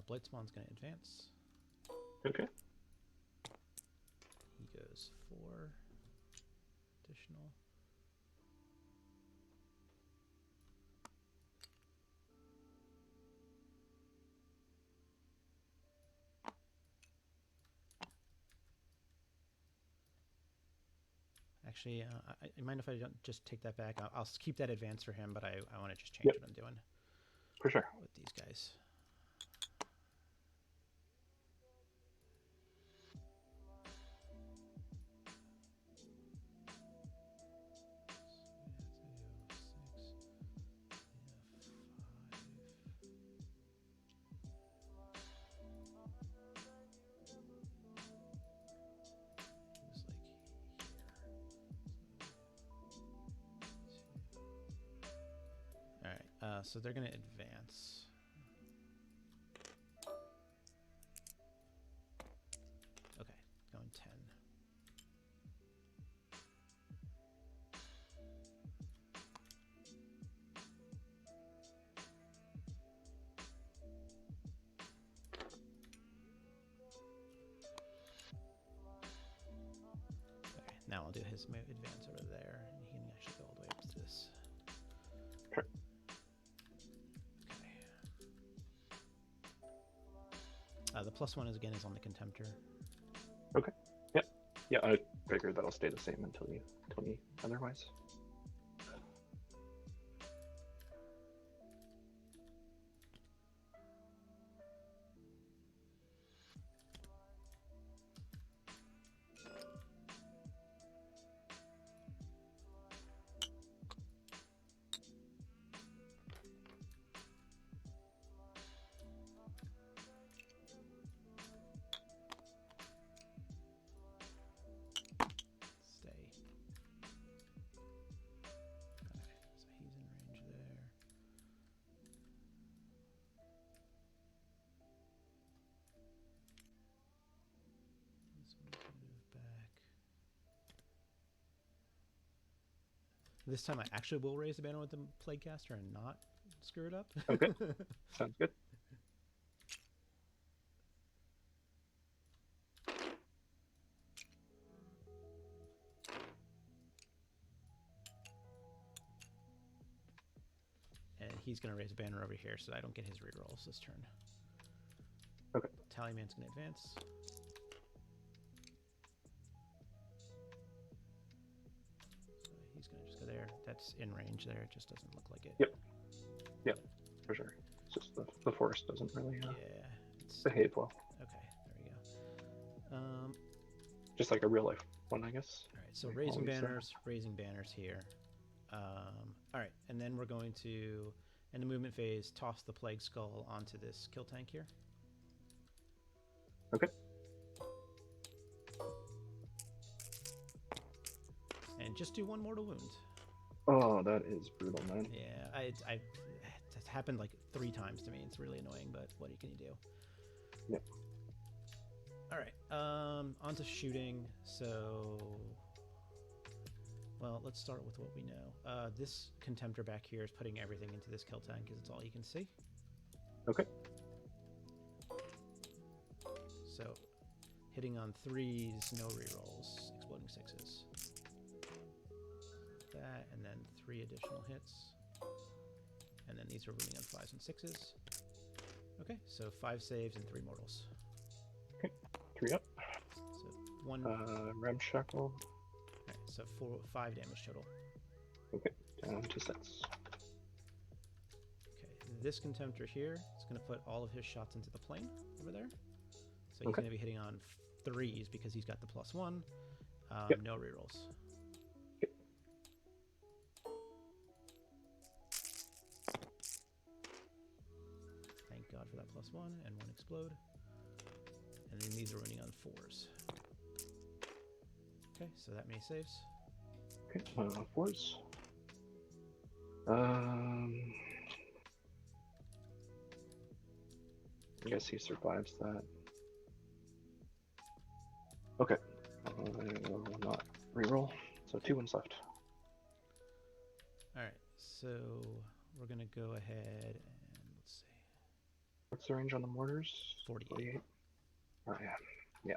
Blightspawn's going to advance. Okay. He goes 4 additional. Actually, I mind if I don't just take that back? I'll keep that advance for him, but I want to just change what I'm doing. For sure. With these guys. So they're going to advance. Okay, going 10. Okay, now I'll do his advance over there, and he can actually go all the way up to this. Sure. The +1 is on the Contemptor. Okay. Yep. Yeah, I figured that'll stay the same until you tell me otherwise. This time I actually will raise the banner with the Plaguecaster and not screw it up. Okay. Sounds good. And he's going to raise a banner over here so that I don't get his rerolls this turn. Okay. Tallyman's going to advance. He's going to just go there. That's in range there. It just doesn't look like it. Yep. Yep, for sure. It's just the forest doesn't really behave well. Okay, there we go. Just like a real life one, I guess. All right, so raising banners here. All right, and then we're going to, in the movement phase, toss the Plague Skull onto this kill tank here. Okay. And just do 1 mortal wound. Oh, that is brutal, man. Yeah, it's happened like 3 times to me. It's really annoying, but what can you do? Yep. All right, on to shooting. So, well, let's start with what we know. This Contemptor back here is putting everything into this kill tank because it's all he can see. Okay. So, hitting on 3s, no rerolls, exploding 6s. That, and then 3 additional hits. And then these are wounding on 5s and 6s. Okay, so 5 saves and 3 mortals. Okay, 3 up. So 1. Ramshackle. Alright, so 5 damage total. Okay, down to 6. Okay, this Contemptor here is going to put all of his shots into the plane over there. So he's going to be hitting on 3s because he's got the +1. Yep. No rerolls. Okay. Thank God for that +1 and 1 explode. And then these are running on 4s. Okay, so that many saves. Okay, 4s. I guess he survives that. Okay. I will not reroll. So 2 ones left. Alright, so we're going to go ahead and let's see. What's the range on the mortars? 48. Oh, yeah. Yeah.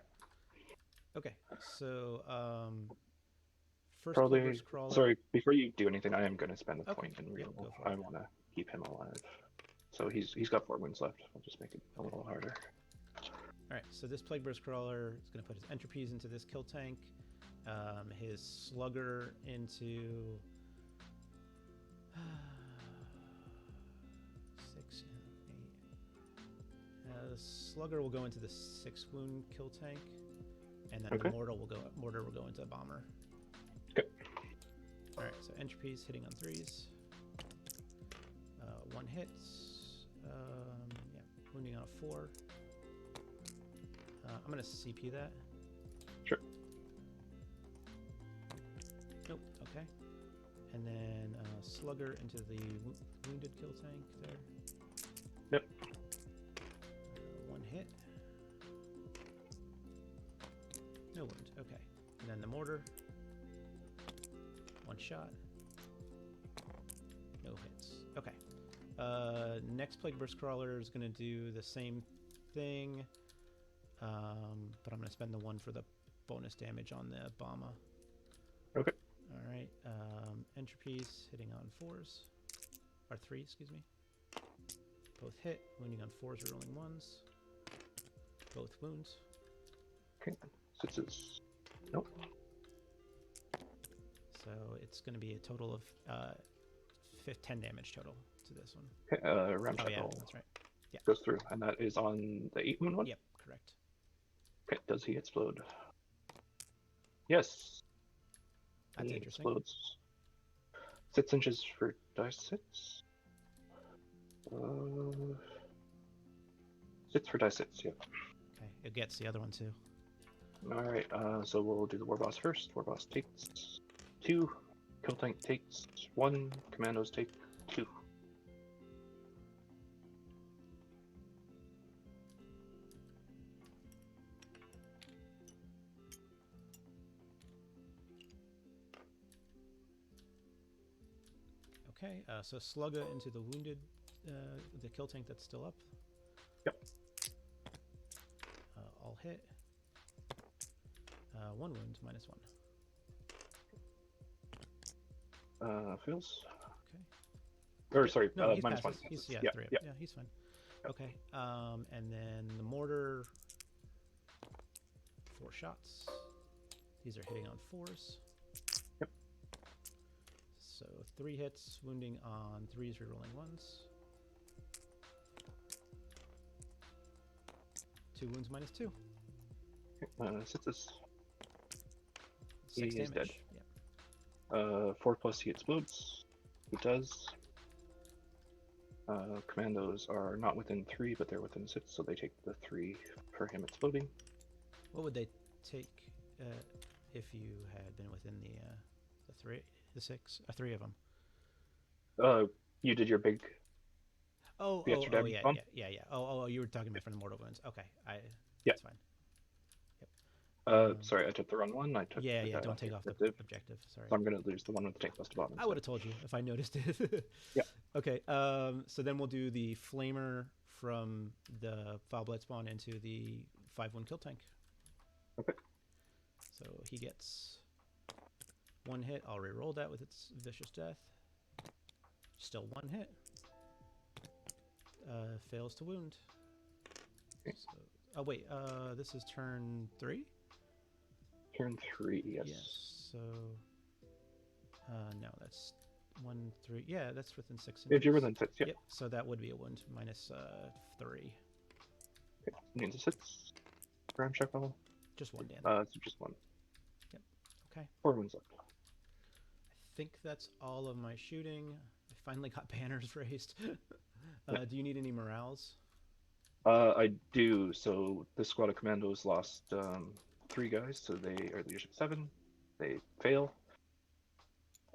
Okay, so first Probably. Plagueburst Crawler. Sorry, before you do anything, I am going to spend the Okay. point and Yep, reroll. go for I it. want to keep him alive. So he's got 4 wounds left. I'll just make it a little harder. Alright, so this Plagueburst Crawler is going to put his entropies into this kill tank, his Slugger into 6 and 8. The Slugger will go into the 6 wound kill tank, and then the Mortar will go into a Bomber. Okay. Alright, so entropies hitting on 3s. 1 hits. Yeah, wounding on a 4. I'm going to CP that. Sure. Nope, okay. And then Slugger into the wounded kill tank there. Yep. 1 hit. No wound, okay. And then the Mortar. 1 shot. No hits. Okay. Next Plagueburst Crawler is going to do the same thing. But I'm going to spend the 1 for the bonus damage on the Bomber. Okay. All right. Entropies hitting on 4s. Or 3, excuse me. Both hit. Wounding on 4s, rolling 1s. Both wounds. Okay. 6s. Nope. So it's going to be a total of 10 damage total to this one. Okay. Ramshackle. Oh, yeah, that's right. Yeah. Goes through, and that is on the 8 wound one? Yep, correct. Okay, does he explode? Yes. That's he interesting. Explodes. 6 inches for die 6. 6 for die 6, yep. Okay, it gets the other one too. Alright, so we'll do the War Boss first. War Boss takes 2. Kill Tank takes 1. Commandos take 2. Okay, so Slugger into the wounded, the kill tank that's still up. Yep. All hit. 1 wound, -1. Feels? Okay. Or, sorry, No, he's -1. passes. He's, yeah, 3 up. Yeah, he's fine. Yep. Okay, and then the Mortar, 4 shots. These are hitting on 4s. Yep. So 3 hits, wounding on 3s, rerolling 1s. 2 wounds, -2. Okay, 6s. 6 He is damage. dead. Yeah. 4+ he explodes. He does. Commandos are not within 3, but they're within 6, so they take the 3 for him exploding. What would they take if you had been within the 3 of them? You did your big. Oh, the extra damage yeah, bump? yeah. Oh, you were talking about from the mortal wounds. Okay, Yeah. That's fine. Yep. Sorry, I took the wrong one. I took Yeah, the don't take off the objective. Sorry. So I'm gonna lose the one with the tank plus the bottom. I would have told you if I noticed it. Yeah. Okay. So then we'll do the flamer from the Foul Blight spawn into the 5/1 kill tank. Okay. So he gets 1 hit. I'll re-roll that with its vicious death. Still 1 hit. Fails to wound. Okay. So, oh wait, this is turn 3? Turn 3, yes. Yes. So no, that's 1, 3. Yeah, that's within 6 inches. If you're within 6, yeah. Yep. So that would be a wound minus 3. Okay. Means a 6. Ram check level. Just 1 damage. So just 1. Yep. Okay. 4 wounds left. I think that's all of my shooting. I finally got banners raised. Do you need any morales? I do. So this squad of commandos lost 3 guys, so they are leadership 7. They fail.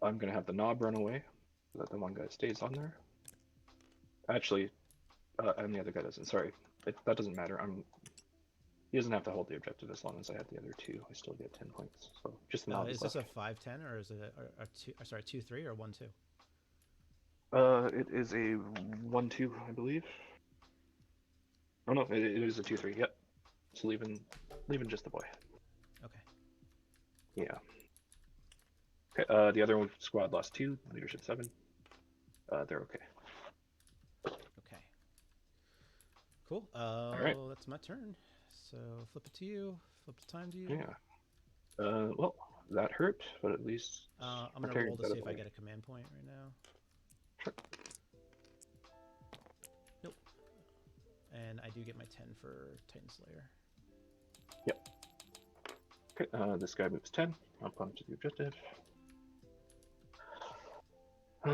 I'm gonna have the knob run away so that the one guy stays on there. Actually, and the other guy doesn't. Sorry, that doesn't matter. He doesn't have to hold the objective as long as I have the other 2. I still get 10 points. So just the knob Is is this left. a 5-10 or is it a 2-3 or 1-2? It is a 1-2, I believe. Oh no, it is a 2-3. Yep. So leaving just the boy. Okay. Yeah. Okay. The other squad lost 2, leadership 7. They're okay. Okay. Cool. right. That's my turn. So flip it to you. Flip the time to you. Yeah. Well, that hurt, but at least I'm gonna roll to see if I get a command point right now. Sure. Nope. And I do get my 10 for Titan Slayer. Yep. Okay. This guy moves 10. I'll pump to the objective. I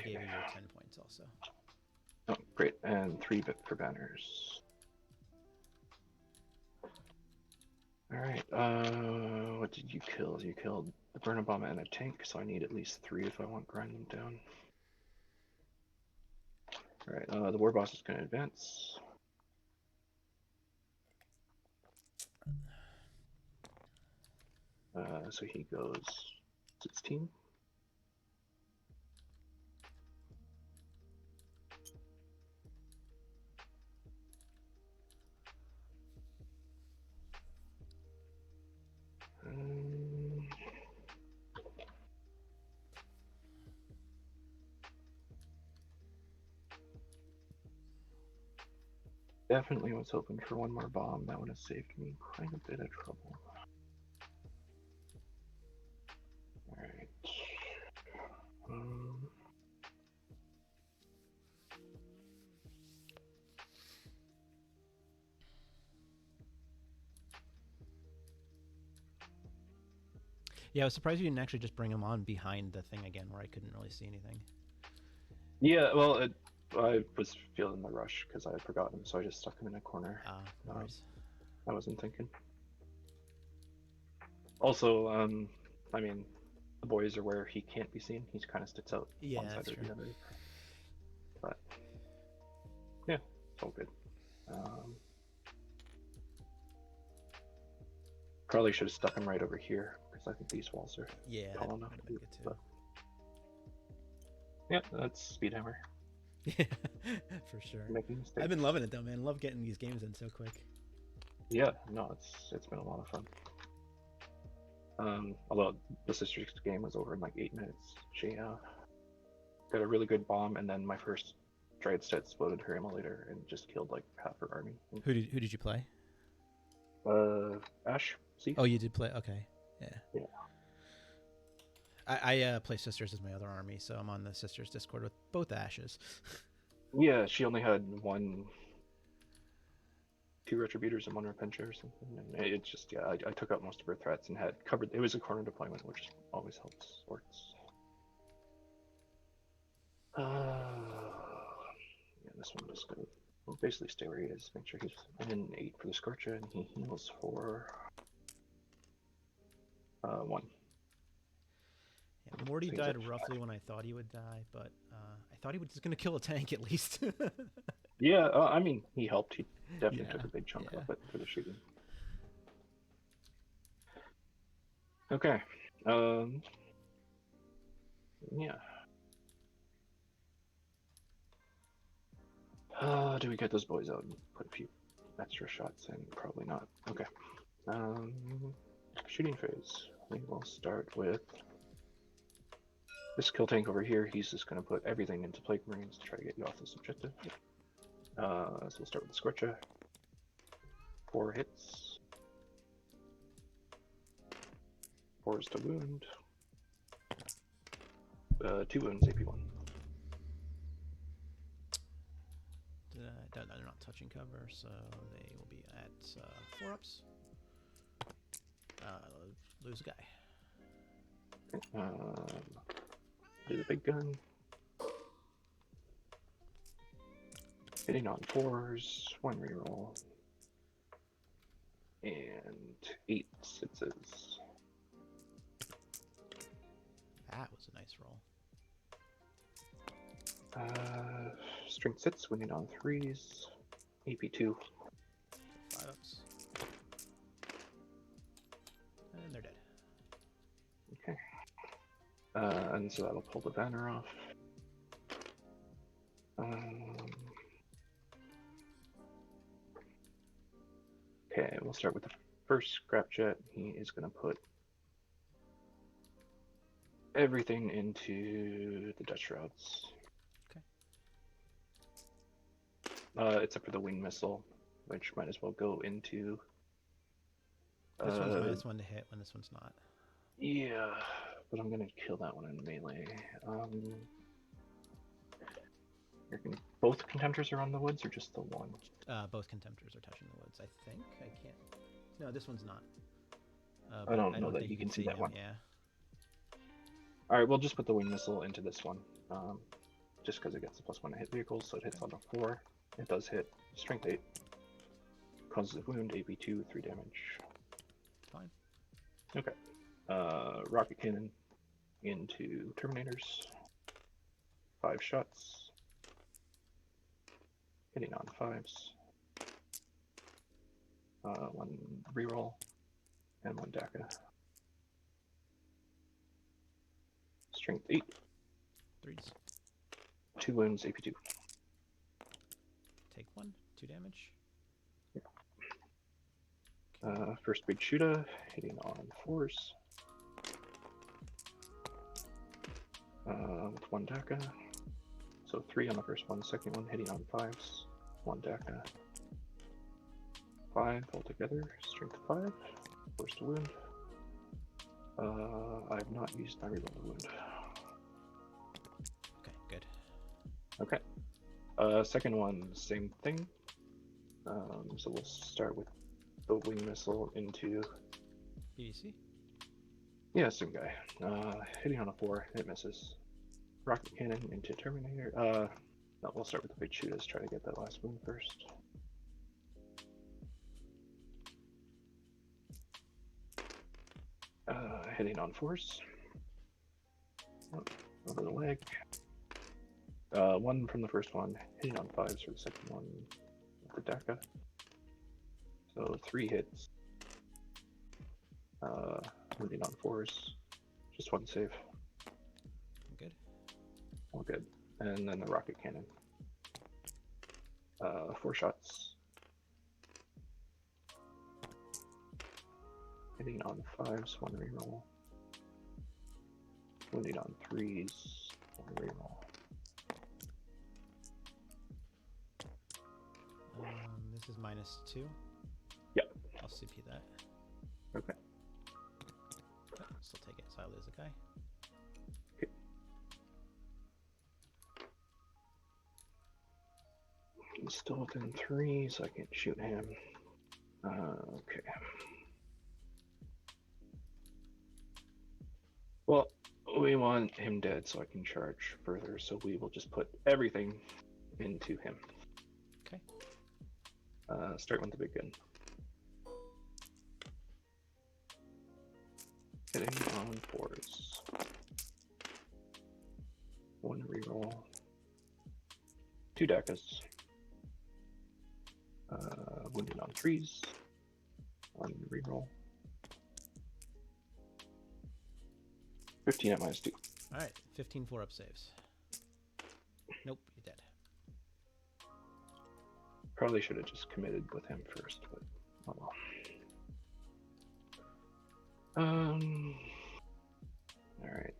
gave you your 10 points also. Oh, great. And 3 bit for banners. Alright, what did you kill? You killed the burn bomb and a tank, so I need at least 3 if I want to grind them down. Alright, the war boss is going to advance. So he goes 16. Definitely was hoping for one more bomb. That would have saved me quite a bit of trouble. Alright. Yeah, I was surprised you didn't actually just bring him on behind the thing again where I couldn't really see anything. Yeah, well, I was feeling the rush because I had forgotten, so I just stuck him in a corner. No worries. I wasn't thinking. Also, I mean, the boys are where he can't be seen. He kind of sticks out one side or the other. But yeah, it's all good. Probably should have stuck him right over here because I think these walls are tall enough. Good too. But... yeah, that's Speedhammer. Yeah, for sure. Making mistakes. I've been loving it though, man. Love getting these games in so quick. Yeah, no, it's been a lot of fun. Although the Sisters game was over in like 8 minutes. She got a really good bomb, and then my first Dryad Stet exploded her emulator and just killed like half her army. Who did you play? Ash. See? Oh, you did play. Okay. Yeah. Yeah. I play Sisters as my other army, so I'm on the Sisters Discord with both Ashes. Yeah, she only had 2 2 Retributors and 1 Repentia or something. And it's just, yeah, I took out most of her threats and had covered. It was a corner deployment, which always helps Orks. Yeah, this one just gonna basically stay where he is. Make sure he's in 8 for the Scorcher, and he heals for 1. Yeah, Morty died roughly when I thought he would die, but I thought he was just going to kill a tank at least. Yeah, I mean, he helped. He definitely took a big chunk of it for the shooting. Okay. Yeah. Do we get those boys out and put a few extra shots in? Probably not. Okay. Shooting phase. We will start with this kill tank over here. He's just going to put everything into Plague Marines to try to get you off this objective. So we'll start with the Scorcher. 4 hits. 4 is to wound. 2 wounds, AP1. They're not touching cover, so they will be at 4 ups. Lose a guy. Do the big gun. Hitting on 4s, 1 reroll. And 8 sixes. That was a nice roll. Strength 6, winning on 3s. AP2. 5 ups. And they're dead. Okay. And so that'll pull the banner off. Okay, we'll start with the first scrapjet. He is going to put everything into the Dutch routes. Okay. Except for the wing missile, which might as well go into. This one's -1 to hit when this one's not. Yeah, but I'm gonna kill that one in melee. Both contemptors are on the woods, or just the one? Both contemptors are touching the woods. I think I can't. No, this one's not. I don't know that you can see that one. Yeah. All right, we'll just put the wing missile into this one, just because it gets the +1 to hit vehicles, so it hits on the 4. It does hit. Strength 8. Causes a wound. AP2, 3 damage. Fine. Okay. Rocket cannon into Terminators. 5 shots. Hitting on 5s. 1 reroll. And 1 DACA. Strength 8. 3s. 2 wounds, AP2. Take 1, 2 damage. First big shooter, hitting on 4s. With 1 DACA. So 3 on the first one, second one hitting on 5s. 1 DACA. 5 altogether, strength 5. Force to wound. I have not used my reroll to wound. Okay, good. Okay. Second one, same thing. So we'll start with the wing missile into BDC? Yeah, same guy. Hitting on a 4, it misses. Rocket cannon into Terminator. No, we'll start with the big shooters, try to get that last wound first. Hitting on 4s. Over the leg. 1 from the first one, hitting on 5s for the second one with the DACA. So 3 hits. Wounding on 4s. Just 1 save. Good. All good. And then the rocket cannon. 4 shots. Hitting on 5s, 1 reroll. Wounding on 3s, 1 reroll. This is -2. Yep. I'll CP that. Okay. But still take it, so I lose a guy. Okay. He's still within 3, so I can't shoot him. Okay. Well, we want him dead so I can charge further, so we will just put everything into him. Okay. Start with the big gun. Hitting on 4s. 1 reroll. 2 Dekas. Wounded on 3s. 1 reroll. 15 at -2. All right, 15 4-up saves. Nope, you're dead. Probably should have just committed with him first, but oh well. Alright.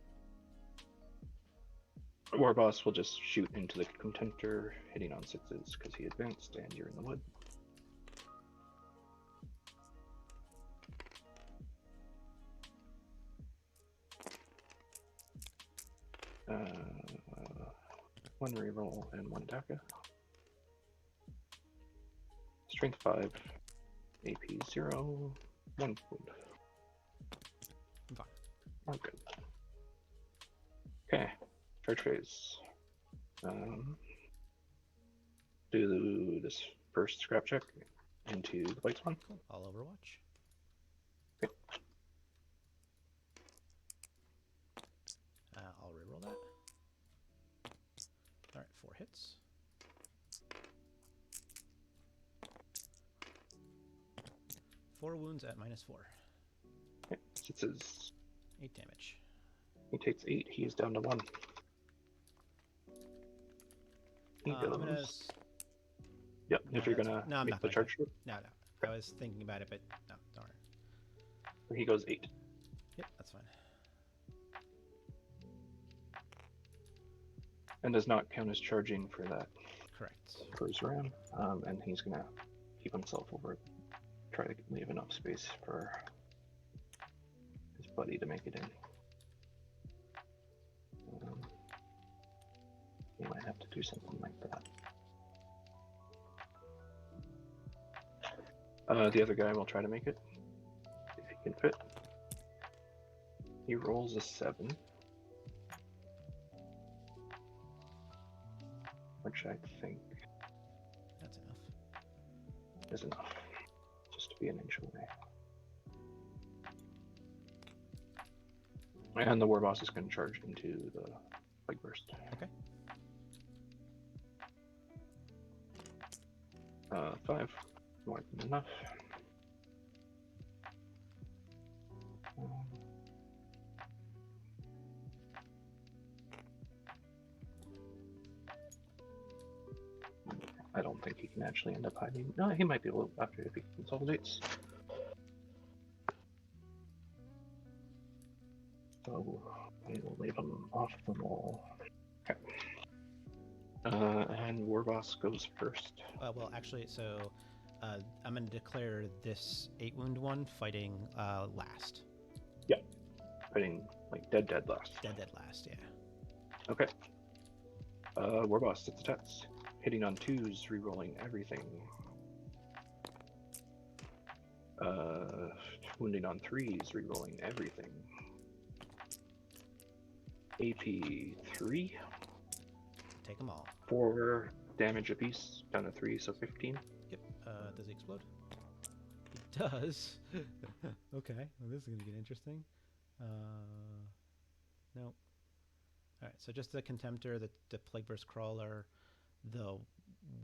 War Boss will just shoot into the contender, hitting on 6s because he advanced and you're in the wood. One reroll and 1 Daka. Strength 5, AP 0, 1 wound. I'm fine. I'm good. Okay, charge phase. Do this first scrap check into the Bites one. Cool. I'll Overwatch. Okay. I'll reroll that. All right, 4 hits. Four wounds at -4. Okay. It says 8 damage. he takes 8. He is down to 1. He I'm gonna... goes. Yep. No, if you're gonna no, I'm make not the gonna charge, No. I was thinking about it, but no, don't worry. he goes 8. Yep, that's fine. And does not count as charging for that Correct. first round. And he's gonna keep himself over. Try to leave enough space for his buddy to make it in. He might have to do something like that. The other guy will try to make it, if he can fit. He rolls a 7. Which I think That's enough. is enough. Just to be an inch away. And the War Boss is going to charge into the Plague Burst. Okay. 5. More than enough. I don't think he can actually end up hiding. No, he might be able to after if he consolidates. So we will leave him off the wall. Okay. And War Boss goes first. Well, actually, so I'm going to declare this 8 wound one fighting last. Yeah. Fighting like dead last. Dead last, yeah. Okay. War Boss, it's attacks. Hitting on 2s, rerolling everything. Wounding on 3s, rerolling everything. AP 3. Take them all. 4 damage apiece, down to 3, so 15. Yep. Does he explode? He does. Okay. Well, this is going to get interesting. Nope. All right. So just the Contemptor, the Plague Burst Crawler, the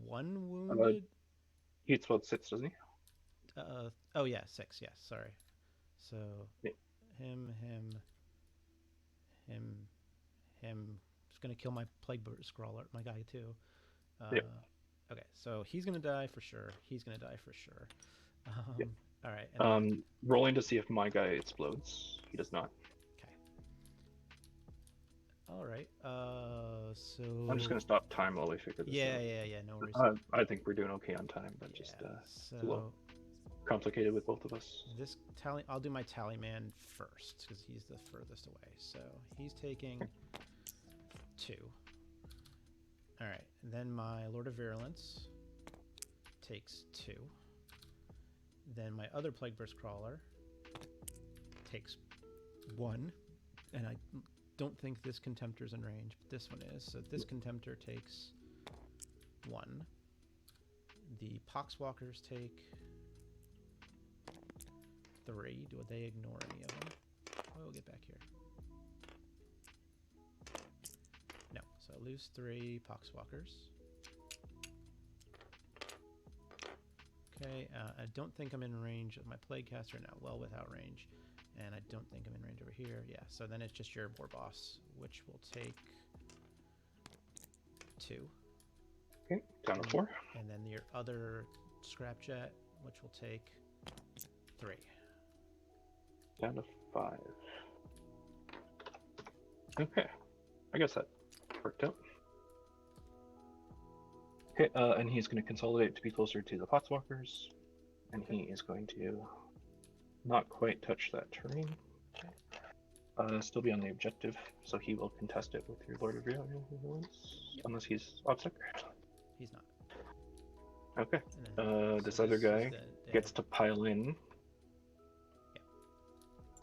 1 wounded. He explodes 6, doesn't he? Oh yeah, 6. Yes. Sorry. So yeah. him. It's gonna kill my Plague Burst Crawler, my guy too. Yeah. Okay, so he's gonna die for sure. He's gonna die for sure. Yeah. All right. Rolling to see if my guy explodes. He does not. Okay. All right. So I'm just gonna stop time while we figure this out. Yeah. No worries. I think we're doing okay on time, but just so a little complicated with both of us. This tally, I'll do my tally man first because he's the furthest away. So he's taking 2. All right, and then my Lord of Virulence takes 2. Then my other Plague Burst Crawler takes 1, and I don't think this Contemptor's in range, but this one is. So this Contemptor takes 1. The Poxwalkers take 3. Do they ignore any of them? Oh, we'll get back here. No. So I lose 3 Poxwalkers. Okay, I don't think I'm in range of my Plaguecaster now, well without range. And I don't think I'm in range over here. Yeah, so then it's just your War Boss, which will take 2. Okay, down to 4. And then your other Scrapjet, which will take 3. Down to 5. Okay, I guess that worked out. Okay, and he's going to consolidate to be closer to the Poxwalkers, and he is going to not quite touch that terrain. Still be on the objective, so he will contest it with your Lord of Realms, unless he's obstacle. He's not. Okay. This other guy gets to pile in.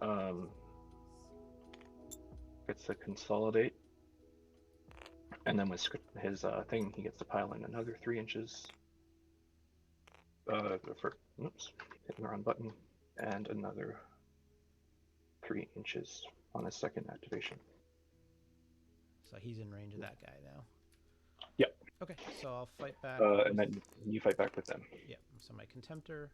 Yeah. Gets to consolidate. And then with his thing, he gets to pile in another 3 inches. Oops, hitting the wrong button. And another 3 inches on his second activation. So he's in range of that guy now. Yep. Okay, so I'll fight back. And then you fight back with them. Yep. So my Contemptor.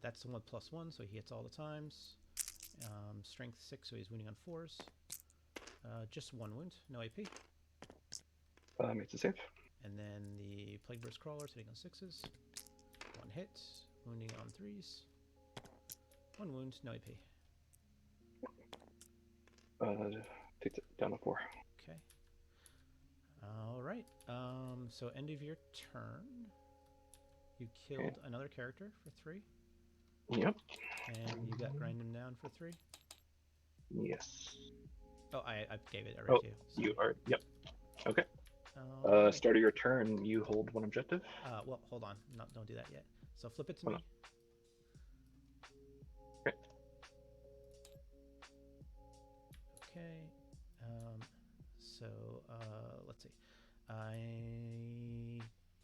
That's the one with +1, so he hits all the times. Strength 6, so he's wounding on 4s. Just 1 wound, no AP. Makes it safe. And then the Plague Burst Crawler hitting on 6s. 1 hit, wounding on 3s. 1 wound, no AP. Takes it down to 4. Okay. All right. So end of your turn. You killed another character for 3. Yep. And you got grind him down for 3. Yes. Oh, I gave it already too. So. You are. Yep. Okay. Start of your turn, you hold 1 objective. Well, hold on. No, don't do that yet. So flip it to me. Okay. Okay. So let's see.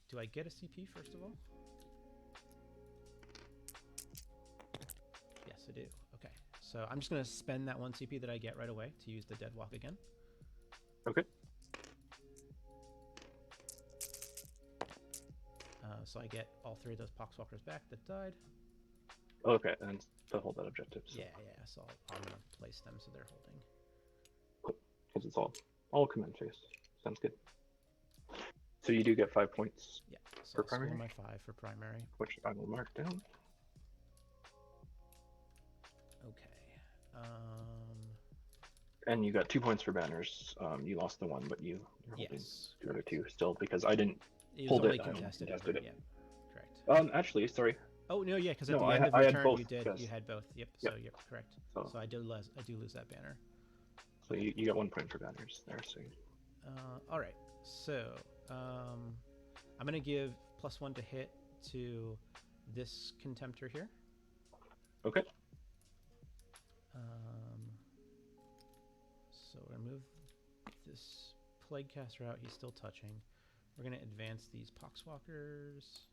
Do I get a CP first of all? Yes, I do. Okay. So I'm just going to spend that 1 CP that I get right away to use the Dead Walk again. Okay. So I get all 3 of those Poxwalkers back that died. Okay, and to hold that objective. So. Yeah. So I'm going to place them so they're holding. Cool. Because it's all command phase. Sounds good. So you do get 5 points. Yeah. So for I'll primary. score my 5 for primary. Which I will mark down. Okay. And you got 2 points for banners. You lost the 1, but you're holding the other 2 still because I didn't hold it. Contested it. Yeah, correct. Actually, sorry. Oh no, yeah, because at the end of your turn you had both. Yep. So you're correct. So I do lose that banner. So you got 1 point for banners there. So. All right. So I'm gonna give +1 to hit to this Contemptor here. Okay. So remove this Plaguecaster out. He's still touching. We're gonna advance these Poxwalkers.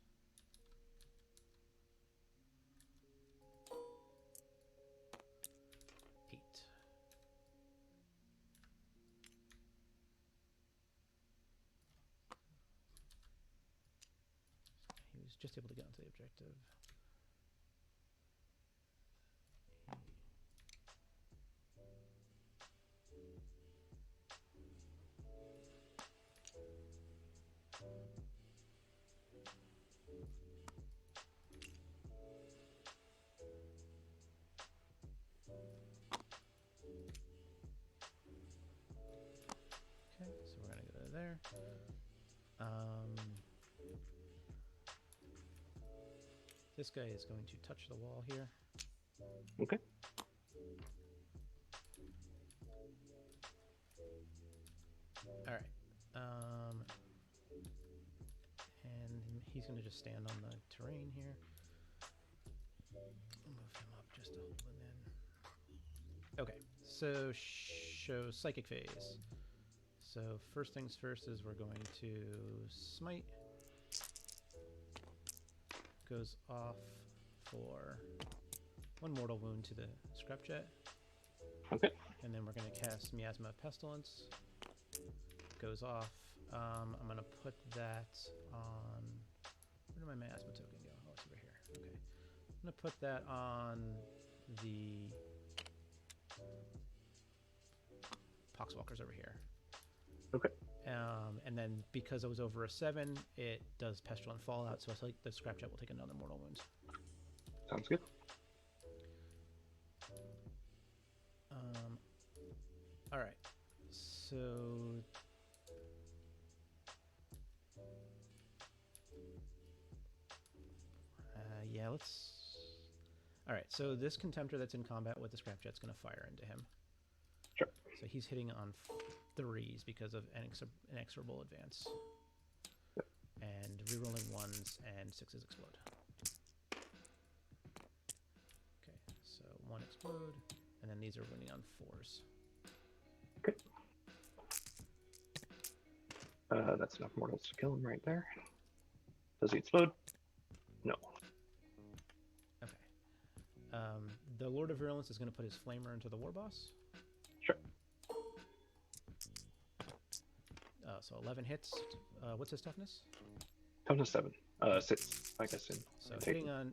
He was just able to get onto the objective. Okay, so we're gonna go to there. This guy is going to touch the wall here. Okay. All right. And he's going to just stand on the terrain here. I'll move him up just to hold him in. Okay, so show psychic phase. So first things first is we're going to smite. Goes off for 1 mortal wound to the Scrapjet. Okay. And then we're going to cast Miasma of Pestilence. Goes off. I'm going to put that on... Where did my Miasma token go? Oh, it's over here. Okay. I'm going to put that on the Poxwalkers over here. Okay. And then because I was over a 7, it does Pestilent Fallout, so it's like the Scrapjet will take another mortal wound. Sounds good. All right. So yeah, let's. All right. So this Contemptor that's in combat with the Scrapjet's going to fire into him. Sure. So he's hitting on 3s because of inexorable advance. Yep. And rerolling 1s and 6s explode. Okay, so 1 explode, and then these are winning on 4s. Okay. That's enough mortals to kill him right there. Does he explode? No. Okay. The Lord of Virulence is going to put his Flamer into the War Boss. Sure. So 11 hits. What's his toughness? Toughness 7. 6, I guess. So hitting on,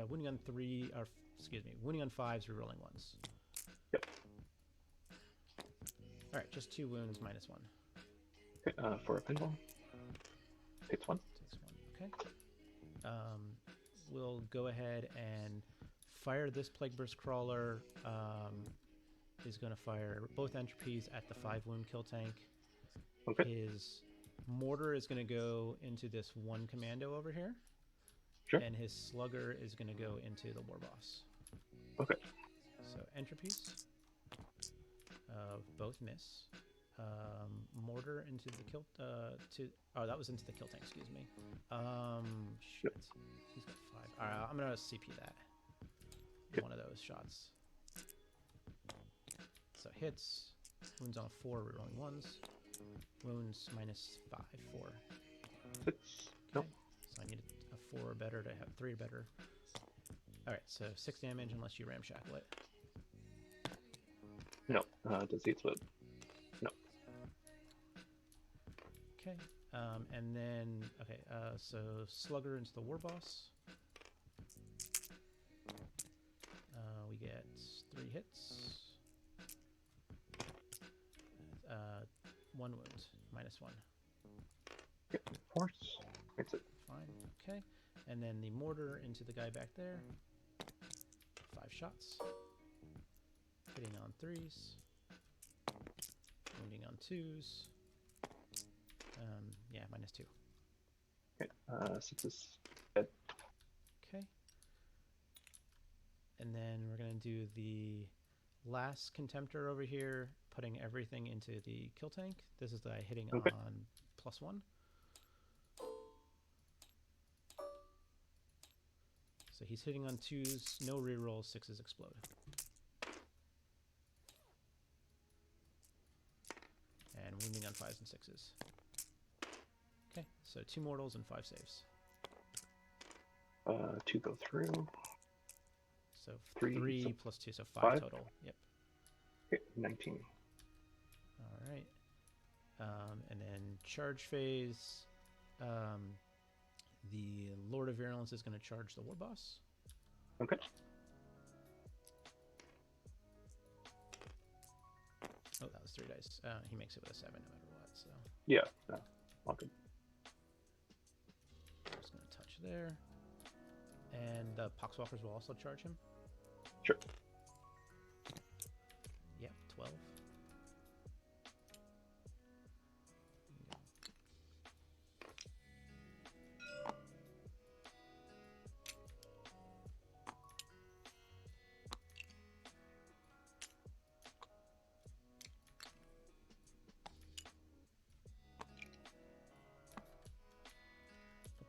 winning on 3, or excuse me, winning on 5s, rerolling 1s. Yep. All right, just 2 wounds minus 1. Okay, for a pinball. Takes 1. Takes 1. Okay. We'll go ahead and fire this Plague Burst Crawler. Is going to fire both entropies at the 5 wound kill tank. Okay. His mortar is going to go into this 1 commando over here. Sure. And his slugger is going to go into the war boss. Okay. So entropies both miss. Mortar into the kill that was into the kill tank, excuse me. Shit. He's got 5. All right, I'm going to CP that. One of those shots. So hits, wounds on a 4, rerolling 1s. Wounds minus 5, 4. 6. Okay. Nope. So I need a 4 or better to have 3 or better. Alright, so 6 damage unless you ramshackle it. No. Does he explode? No. Okay. And then, okay, so Slugger into the War Boss. We get 3 hits. 1 wound, minus 1. Yep, force. Makes it. Fine, okay. And then the mortar into the guy back there. 5 shots. Hitting on 3s. Wounding on 2s. Yeah, minus 2. Okay, 6 is dead. Okay. And then we're going to do the last Contemptor over here, putting everything into the kill tank. This is the guy hitting on +1. So he's hitting on 2s, no rerolls, 6s explode. And wounding on 5s and 6s. Okay, so 2 mortals and 5 saves. 2 go through. So 3 so plus 2, so 5 total. Yep. Okay, 19. All right. And then charge phase. The Lord of Virulence is going to charge the War Boss. Okay. Oh, that was 3 dice. He makes it with a 7 no matter what, so. Yeah, all good. I'm just going to touch there. And the Poxwalkers will also charge him. Sure. Yep, 12.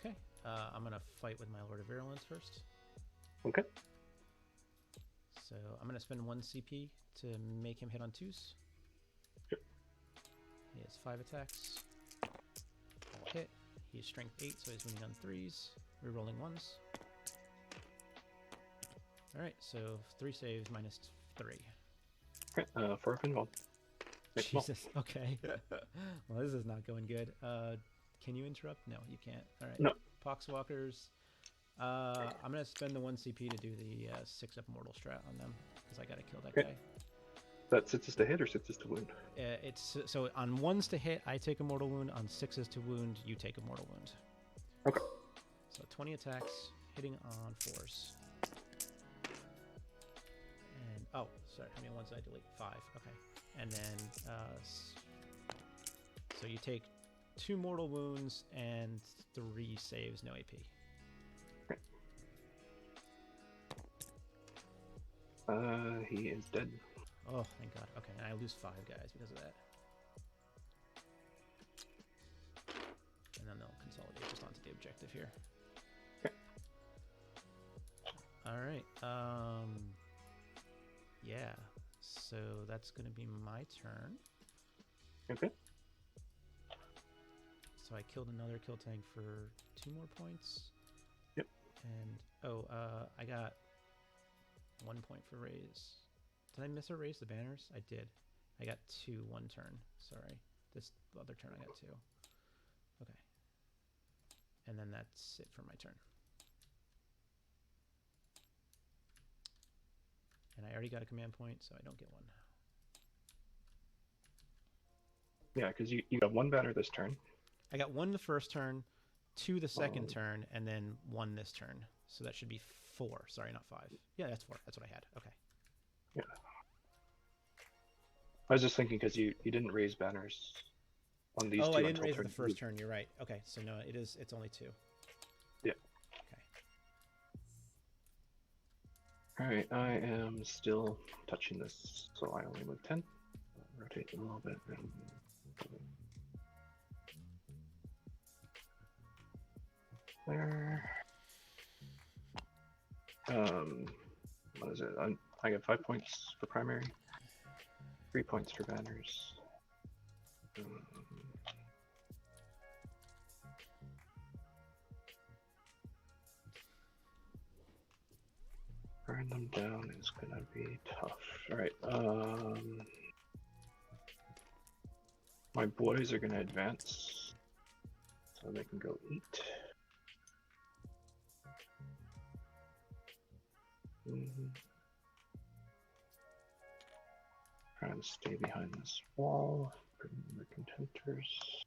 Okay, I'm gonna fight with my Lord of Virulence first. Okay. So I'm gonna spend 1 CP to make him hit on 2s. Sure. He has 5 attacks. Hit. He's strength 8, so he's winning on 3s. Rerolling 1s. Alright, so 3 saves minus 3. Okay, 4 up involved. Jesus, okay. Well, this is not going good. Can you interrupt? No, you can't. Alright. No. Poxwalkers. I'm going to spend the 1 CP to do the 6-up mortal strat on them, because I got to kill that guy. That 6s to hit or 6s to wound? It's so on 1s to hit, I take a mortal wound. On 6s to wound, you take a mortal wound. Okay. So 20 attacks, hitting on 4s. And oh, sorry. I mean, once I delete 5. Okay. And then so you take 2 mortal wounds and 3 saves, no AP. He is dead. Oh, thank God. Okay, and I lose 5 guys because of that. And then they'll consolidate just onto the objective here. Okay. All right. Yeah. So that's going to be my turn. Okay. So I killed another kill tank for 2 more points. Yep. And I got 1 point for raise. Did I miss a raise the banners? I did. I got 2 one turn. Sorry. This other turn I got 2. Okay. And then that's it for my turn. And I already got a command point, so I don't get 1. Yeah, because you got 1 banner this turn. I got 1 the first turn, 2 the second turn, and then 1 this turn. So that should be 4. Sorry, not 5. Yeah, that's 4. That's what I had. Okay. Yeah. I was just thinking because you didn't raise banners on these 2 I didn't until raise turn the first turn. You're right. Okay, so no, it's only 2. Yeah. Okay. All right, I am still touching this, so I only move 10. Rotate a little bit. There. What is it? I get 5 points for primary, 3 points for banners. Burn them down is gonna be tough. All right. My boys are gonna advance, so they can go eat. Trying to stay behind this wall. Bring the contenders.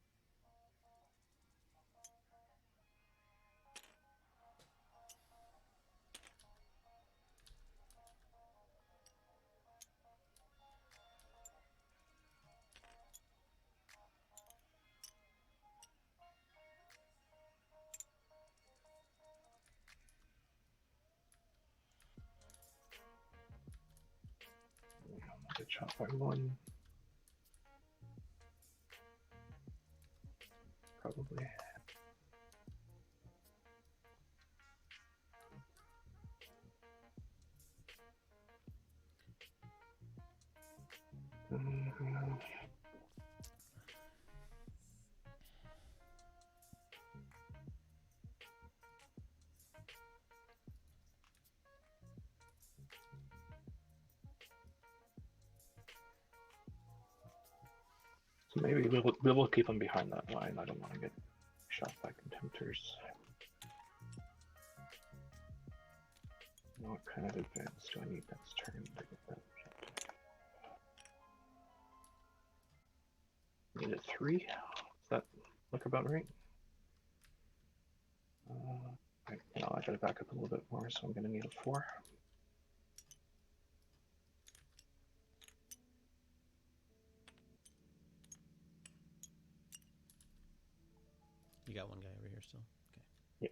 Get shot by 1. Probably. So maybe we'll keep them behind that line. I don't want to get shot by contemptors. What kind of advance do I need next turn to get that objective? Need a 3? Does that look about right? Right, no, I gotta back up a little bit more, so I'm gonna need a 4. You got 1 guy over here still? Okay. Yeah.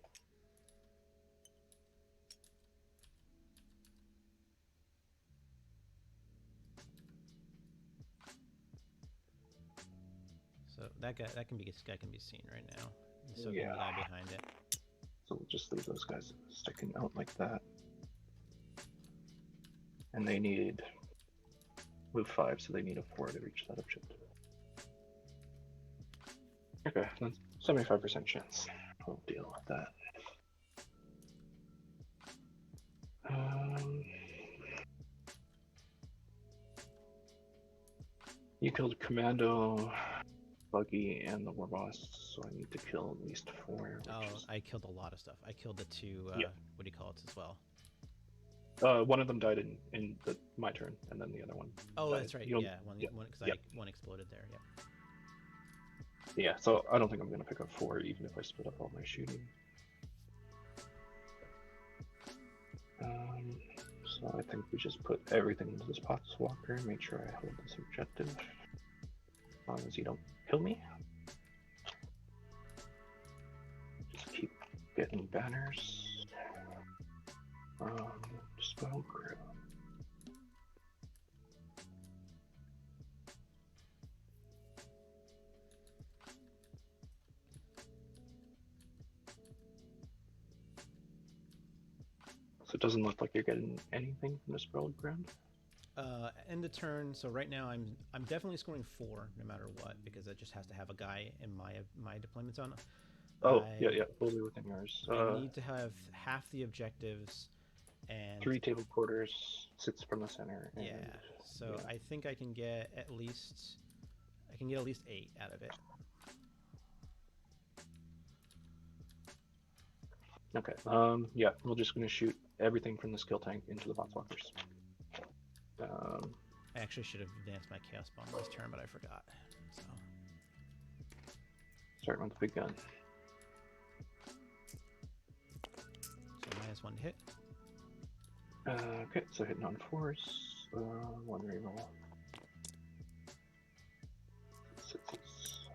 So that guy can be seen right now. He's still got the guy behind it. So we'll just leave those guys sticking out like that. And they need move 5, so they need a 4 to reach that objective. Okay, that's 75% chance. We'll deal with that. You killed Commando, Buggy, and the War Boss, so I need to kill at least 4. Oh, I killed a lot of stuff. I killed the 2, what do you call it as well? One of them died in my turn, and then the other one. Oh, died. that's right. One exploded there. Yep. Yeah, so I don't think I'm gonna pick up 4, even if I split up all my shooting. So I think we just put everything into this Potswalker and make sure I hold this objective. As long as you don't kill me. Just keep getting banners. Smoke. So it doesn't look like you're getting anything from this battleground. End of turn. So right now I'm definitely scoring 4 no matter what, because it just has to have a guy in my deployment zone. Oh, yeah, fully within yours. I need to have half the objectives and 3 table quarters, 6 from the center. And, yeah. So I think I can get at least 8 out of it. Okay. Yeah, we're just gonna shoot everything from the skill tank into the Potswalkers. I actually should have advanced my Chaos Bomb last turn, but I forgot. So starting with the big gun. So -1 to hit. Okay, so hitting on 4s. 1 reroll. 6s.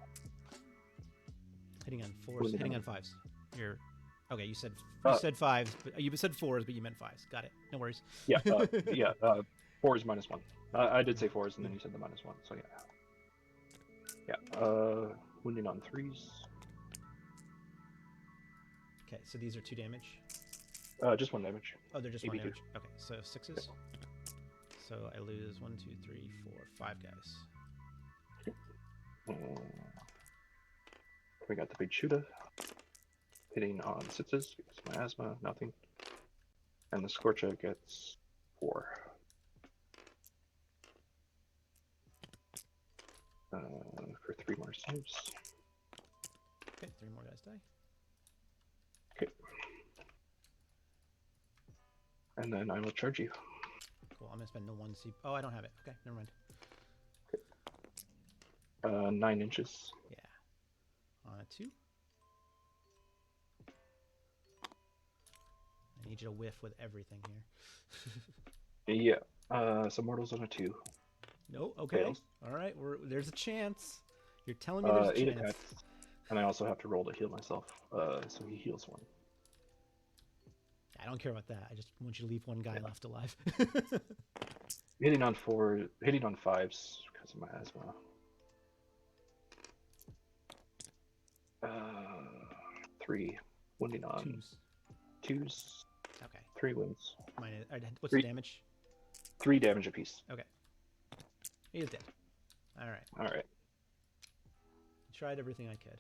Hitting on 4s. Hitting on 5s. You're okay. You said 5s, but you said 4s, but you meant 5s. Got it. No worries. Yeah. 4s -1. I did say 4s, and then you said the -1. So yeah. Yeah. Wounding on 3s. Okay, so these are 2 damage. Just 1 damage. Oh, they're just AB2. 1 damage. Okay, so 6s. Yeah. So I lose 1, 2, 3, 4, 5 guys. We got the big shooter hitting on 6s because of my asthma, nothing. And the Scorcher gets 4. For 3 more saves. Okay, 3 more guys die. Okay. And then I will charge you. Cool, I'm gonna spend the 1 C. Oh, I don't have it. Okay, never mind. Okay. 9 inches. Yeah. On a 2. I need you to whiff with everything here. Yeah. So mortals on a 2. No, okay. Fails. All right, there's a chance. You're telling me there's a 8 chance. attacks. And I also have to roll to heal myself. So he heals 1. I don't care about that. I just want you to leave 1 guy left alive. Hitting on 5s because of my asthma. 3 wounding on 2s. Okay. 3 wounds. What's the damage? 3 damage apiece. Okay. He is dead. All right. All right. Tried everything I could.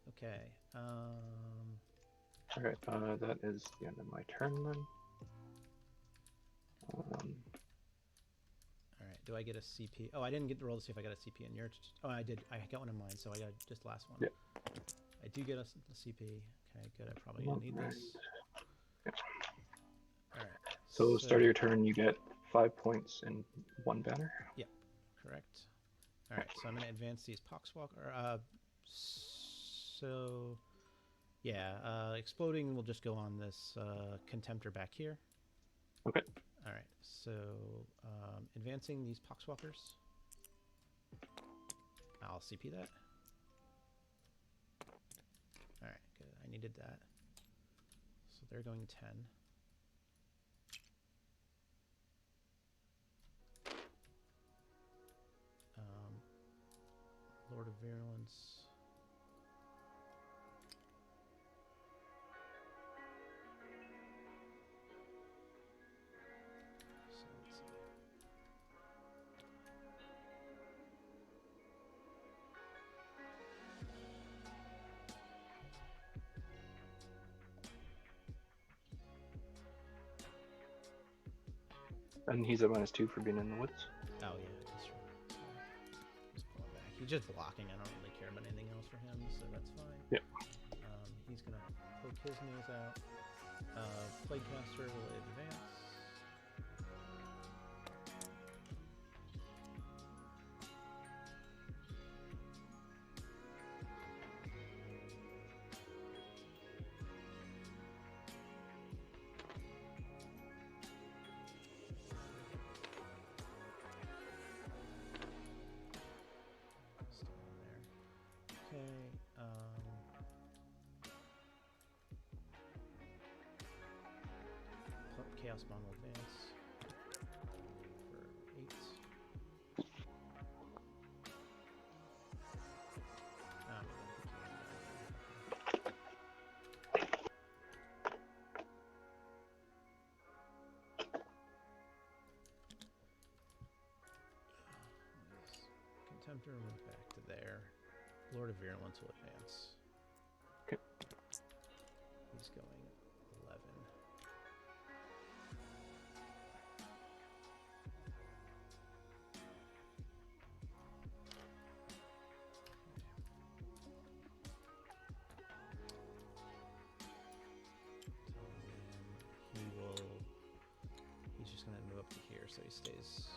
Okay. All right. That is the end of my turn then. All right. Do I get a CP? Oh, I didn't get to roll to see if I got a CP in yours. Oh, I did. I got one in mine, so I got just the last one. Yeah. I do get a CP. Okay, good. I probably gonna need this. Yeah. All right. So start of your turn, you get 5 points and 1 banner. Yep. Correct. All right. So I'm gonna advance these Poxwalker. So yeah, exploding will just go on this contemptor back here. Okay. All right, so advancing these Poxwalkers. I'll CP that. All right, good. I needed that. So they're going 10. Lord of Virulence. And he's at -2 for being in the woods. Oh yeah, that's true. Just pull him back. He's just blocking. I don't really care about anything else for him, so that's fine. Yeah. He's gonna poke his nose out. Plaguecaster will advance. Chaos Bomb will advance for 8. Contemptor move back to there. Lord of Virulence will advance. Okay. He's going 11. He's just going to move up to here so he stays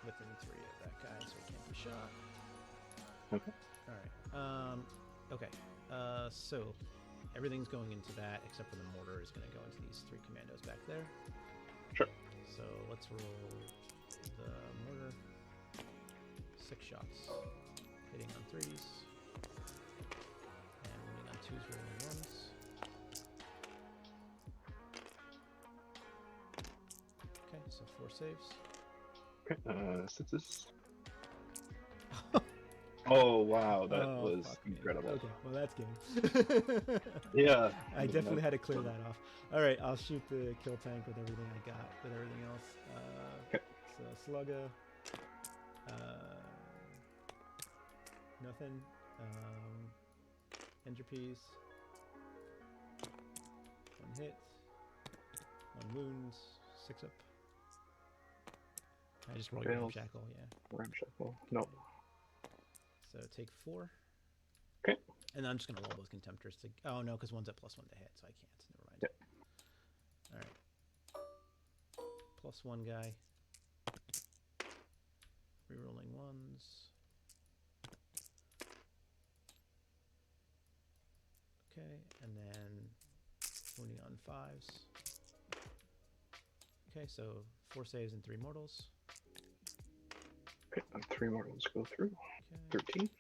within 3 of that guy so he can't be shot. Okay. Alright. Okay. So everything's going into that except for the mortar is going to go into these 3 commandos back there. Sure. So let's roll the mortar. 6 shots. Hitting on 3s. And winning on 2s, rolling 1s. Okay, so 4 saves. Okay, 6s. Oh wow, that was incredible. Okay, well that's game. Yeah. I definitely had to clear that off. All right, I'll shoot the kill tank with everything I got, with everything else. Okay. So Slugga. Nothing. Entropies. 1 hit. 1 wound. 6 up. I just roll your Ramshackle, yeah. Ramshackle. No. So take 4. Okay. And then I'm just gonna roll both Contemptors to. Oh no, because one's at +1 to hit, so I can't. Never mind. Yep. All right. +1 guy. Rerolling 1s. Okay, and then wounding on 5s. Okay, so 4 saves and 3 mortals. Okay, and 3 mortals go through. Okay. 13.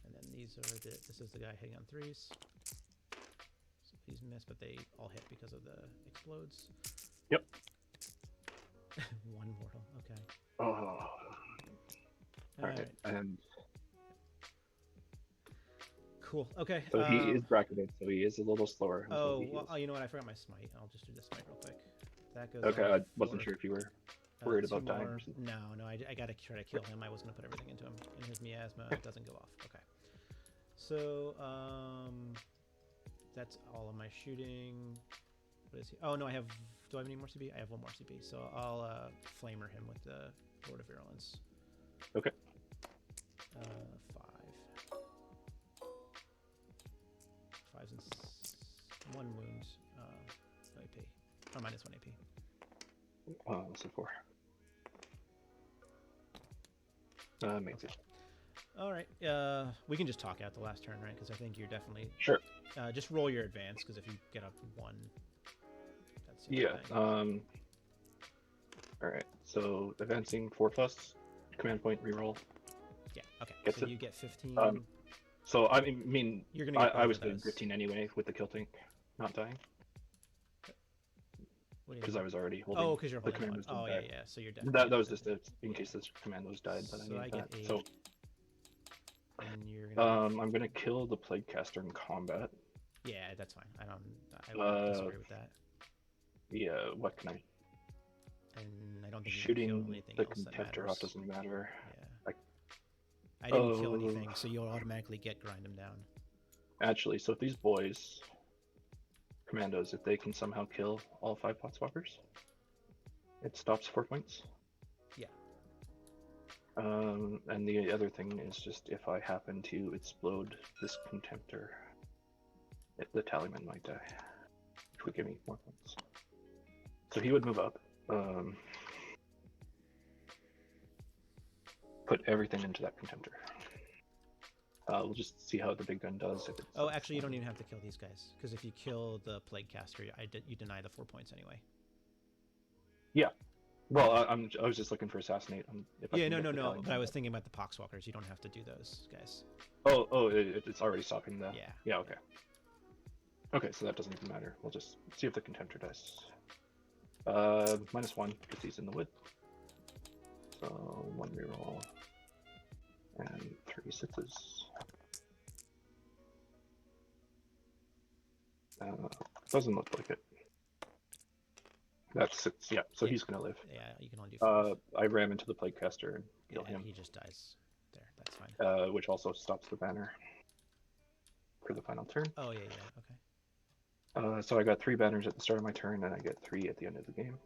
And then these are this is the guy hitting on 3s. So these miss, but they all hit because of the explodes. Yep. 1 mortal. Okay. Oh. All right. And cool. Okay. so he is bracketed, so he is a little slower. Oh, well, you know what? I forgot my smite. I'll just do the smite real quick. That goes. Okay, I wasn't sure if you were worried about dying. No, I gotta try to kill him. I was gonna put everything into him. And his miasma doesn't go off. Okay. So, that's all of my shooting. What is he? Oh no, I have. Do I have any more CP? I have 1 more CP. So I'll flamer him with the Lord of Virulence. Okay. 5. 5s and 1 wound. No AP. Or -1 AP. So 4. Makes it. All right. We can just talk out the last turn, right? Because I think you're definitely Sure. Just roll your advance, because if you get up 1, that's the Yeah. thing. All right. So advancing 4+, command point reroll. Yeah. Okay. Gets so it. you get 15. So I mean, You're gonna. Get I was doing getting 15 anyway with the kill tank not dying. Because I was already holding. Oh, because you're holding the 1. Oh die. yeah. So you're definitely. That was just in case this commandos died, but So I need that. 8. So. And you're gonna. I'm gonna kill the Plaguecaster in combat. Yeah, that's fine. I wouldn't disagree with that. Yeah, what can I? And I don't think Shooting you can kill anything the else that Contemptor matters. off doesn't matter. Yeah. I didn't kill anything, so you'll automatically grind them down. Actually, so if these boys, commandos, if they can somehow kill all 5 potswalkers, it stops 4 points. Yeah. And the other thing is just if I happen to explode this contemptor, the tallyman might die, which would give me more points. So he would move up. Put everything into that contemptor. We'll just see how the big gun does. If Oh, actually, you don't even have to kill these guys, because if you kill the plague caster, you deny the 4 points anyway. Yeah. Well, I was just looking for assassinate. Yeah, no. But I was thinking about the poxwalkers. You don't have to do those guys. Oh, it's already stopping the. Yeah. Yeah. Okay. Okay, so that doesn't even matter. We'll just see if the contemptor dies. -1 because he's in the wood. So 1 reroll and 3 sixes. Doesn't look like it. That's 6. Yeah, so he's gonna live. Yeah, you can only do 5. I ram into the plague caster and kill him. He just dies. There, that's fine. Which also stops the banner for the final turn. Oh yeah, okay. So I got 3 banners at the start of my turn, and I get 3 at the end of the game.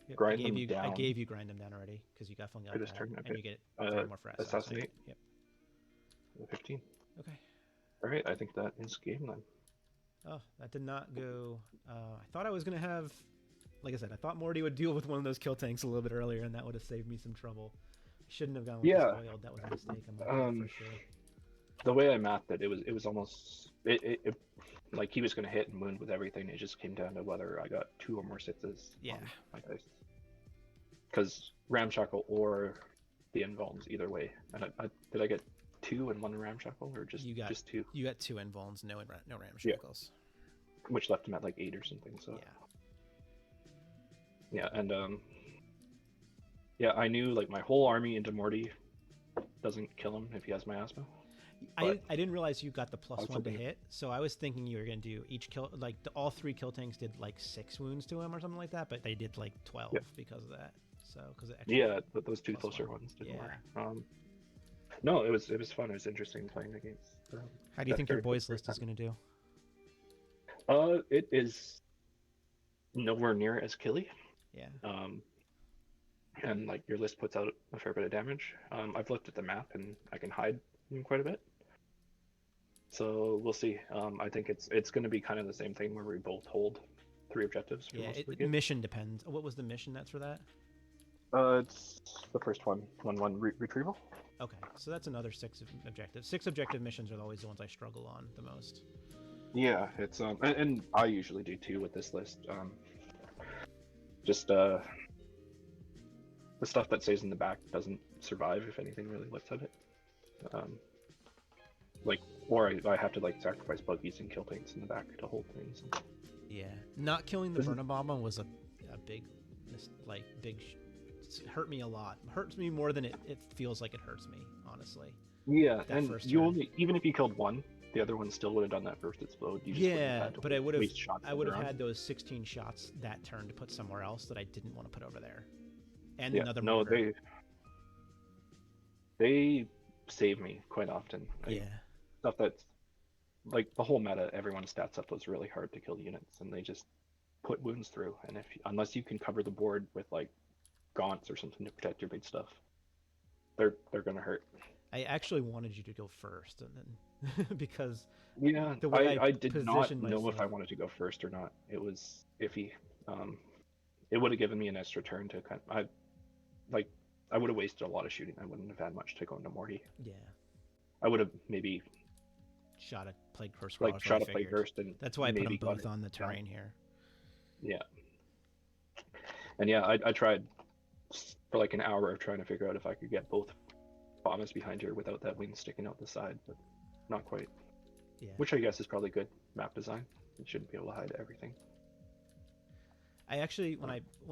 Yep, Grind them down. I gave you grind them down already because you got fungi for this turn. Okay. and you get 3 more for assassinate. Yep. 15. Okay. All right, I think that is game then. Oh, that did not go. I thought I was gonna have, like I said, I thought Morty would deal with one of those kill tanks a little bit earlier, and that would have saved me some trouble. I shouldn't have gone with the spoiled. That was a mistake. For sure. The way I mapped it, it was almost it like he was going to hit and wound with everything. It just came down to whether I got 2 or more 6s. Yeah. On my dice. Because ramshackle or the invulns, either way. And did I get 2 and 1 ramshackle, or just 2? You got 2 invulns, no ramshackles. Yeah. Which left him at like 8 or something. So. Yeah. Yeah, and yeah, I knew like my whole army into Morty doesn't kill him if he has miasma. I didn't realize you got the +1 to hit, so I was thinking you were gonna do each kill, like all 3 kill tanks did like 6 wounds to him or something like that, but they did like 12 because of that. So but those 2 closer ones didn't work. No, it was fun. It was interesting playing against. How do you think your boys list is gonna do? It is nowhere near as killy. Yeah. And like your list puts out a fair bit of damage. I've looked at the map and I can hide quite a bit. So we'll see. I think it's going to be kind of the same thing where we both hold 3 objectives. For most of the game. Mission depends. What was the mission that's for that? It's the first one, 1/1 retrieval. Okay, so that's another 6 objectives. 6 objective missions are always the ones I struggle on the most. Yeah, it's and I usually do too with this list. Just the stuff that stays in the back doesn't survive if anything really looks at it. Or I have to like sacrifice buggies and kill tanks in the back to hold things. Yeah, not killing the Burnabomba was a big hurt me a lot. Hurts me more than it feels like it hurts me, honestly. Yeah, and even if you killed 1, the other one still would have done that first explode. But I would have had those 16 shots that turn to put somewhere else that I didn't want to put over there. And another mortar. They save me quite often. Stuff that's like the whole meta, everyone's stats up was really hard to kill units, and they just put wounds through. And unless you can cover the board with like gaunts or something to protect your big stuff, they're gonna hurt. I actually wanted you to go first, and then because the way I did not know if I wanted to go first or not. It was iffy. It would have given me an extra turn to I would have wasted a lot of shooting. I wouldn't have had much to go into Morty. Yeah. I would have maybe shot a plague first. Shot a plague first, and that's why I put them both on the terrain here. Yeah. And yeah, I tried for like an hour of trying to figure out if I could get both bombers behind here without that wing sticking out the side, but not quite. Yeah. Which I guess is probably good map design. You shouldn't be able to hide everything. I actually, when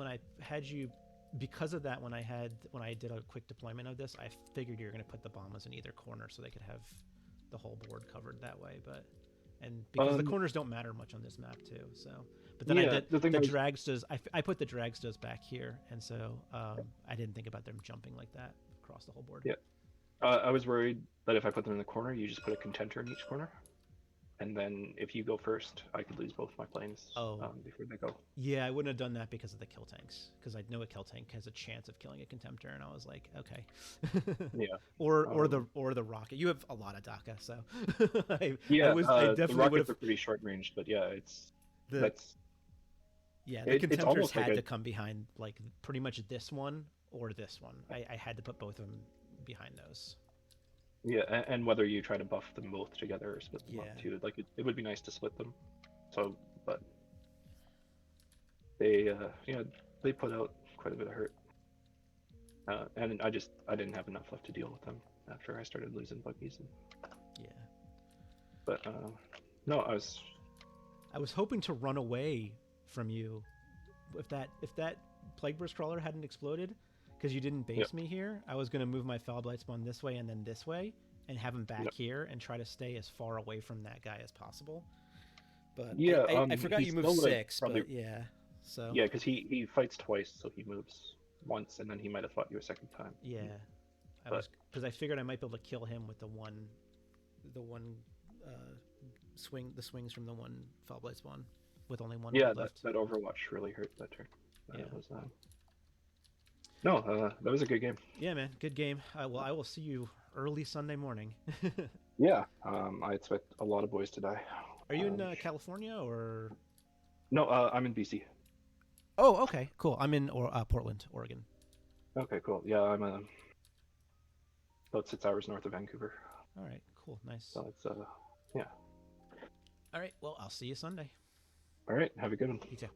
I had you, because of that, when I did a quick deployment of this, I figured you were going to put the bombers in either corner so they could have the whole board covered that way. And because the corners don't matter much on this map too, so. But then I did the dragstas. I put the dragstas back here, and so I didn't think about them jumping like that across the whole board. Yeah, I was worried that if I put them in the corner, you just put a contender in each corner, and then if you go first, I could lose both my planes before they go. Yeah, I wouldn't have done that because of the kill tanks, because I know a kill tank has a chance of killing a Contemptor, and I was like, okay. Yeah. Or the rocket. You have a lot of DACA, so I the rockets are pretty short range, but yeah, the Contemptors had to come behind like pretty much this one or this one. I had to put both of them behind those. Yeah, and whether you try to buff them both together or split them up too, like it would be nice to split them. So, but they they put out quite a bit of hurt, and I didn't have enough left to deal with them after I started losing buggies. But no, I was hoping to run away from you if that Plague Burst Crawler hadn't exploded. Because you didn't base me here, I was going to move my Foulblight spawn this way and then this way, and have him back here and try to stay as far away from that guy as possible. But I forgot you moved 6, but yeah. So yeah, because he fights twice, so he moves once, and then he might have fought you a second time. Yeah, because I figured I might be able to kill him with the one swings from the one Foulblight spawn with only one left. That Overwatch really hurt that turn. That was that was a good game. Yeah, man, good game. I will see you early Sunday morning. Yeah, I expect a lot of boys to die. Are you in California or? No, I'm in BC. Oh, okay, cool. I'm in Portland, Oregon. Okay, cool. Yeah, I'm about 6 hours north of Vancouver. All right, cool, nice. So it's yeah. All right, well, I'll see you Sunday. All right, have a good one. You too.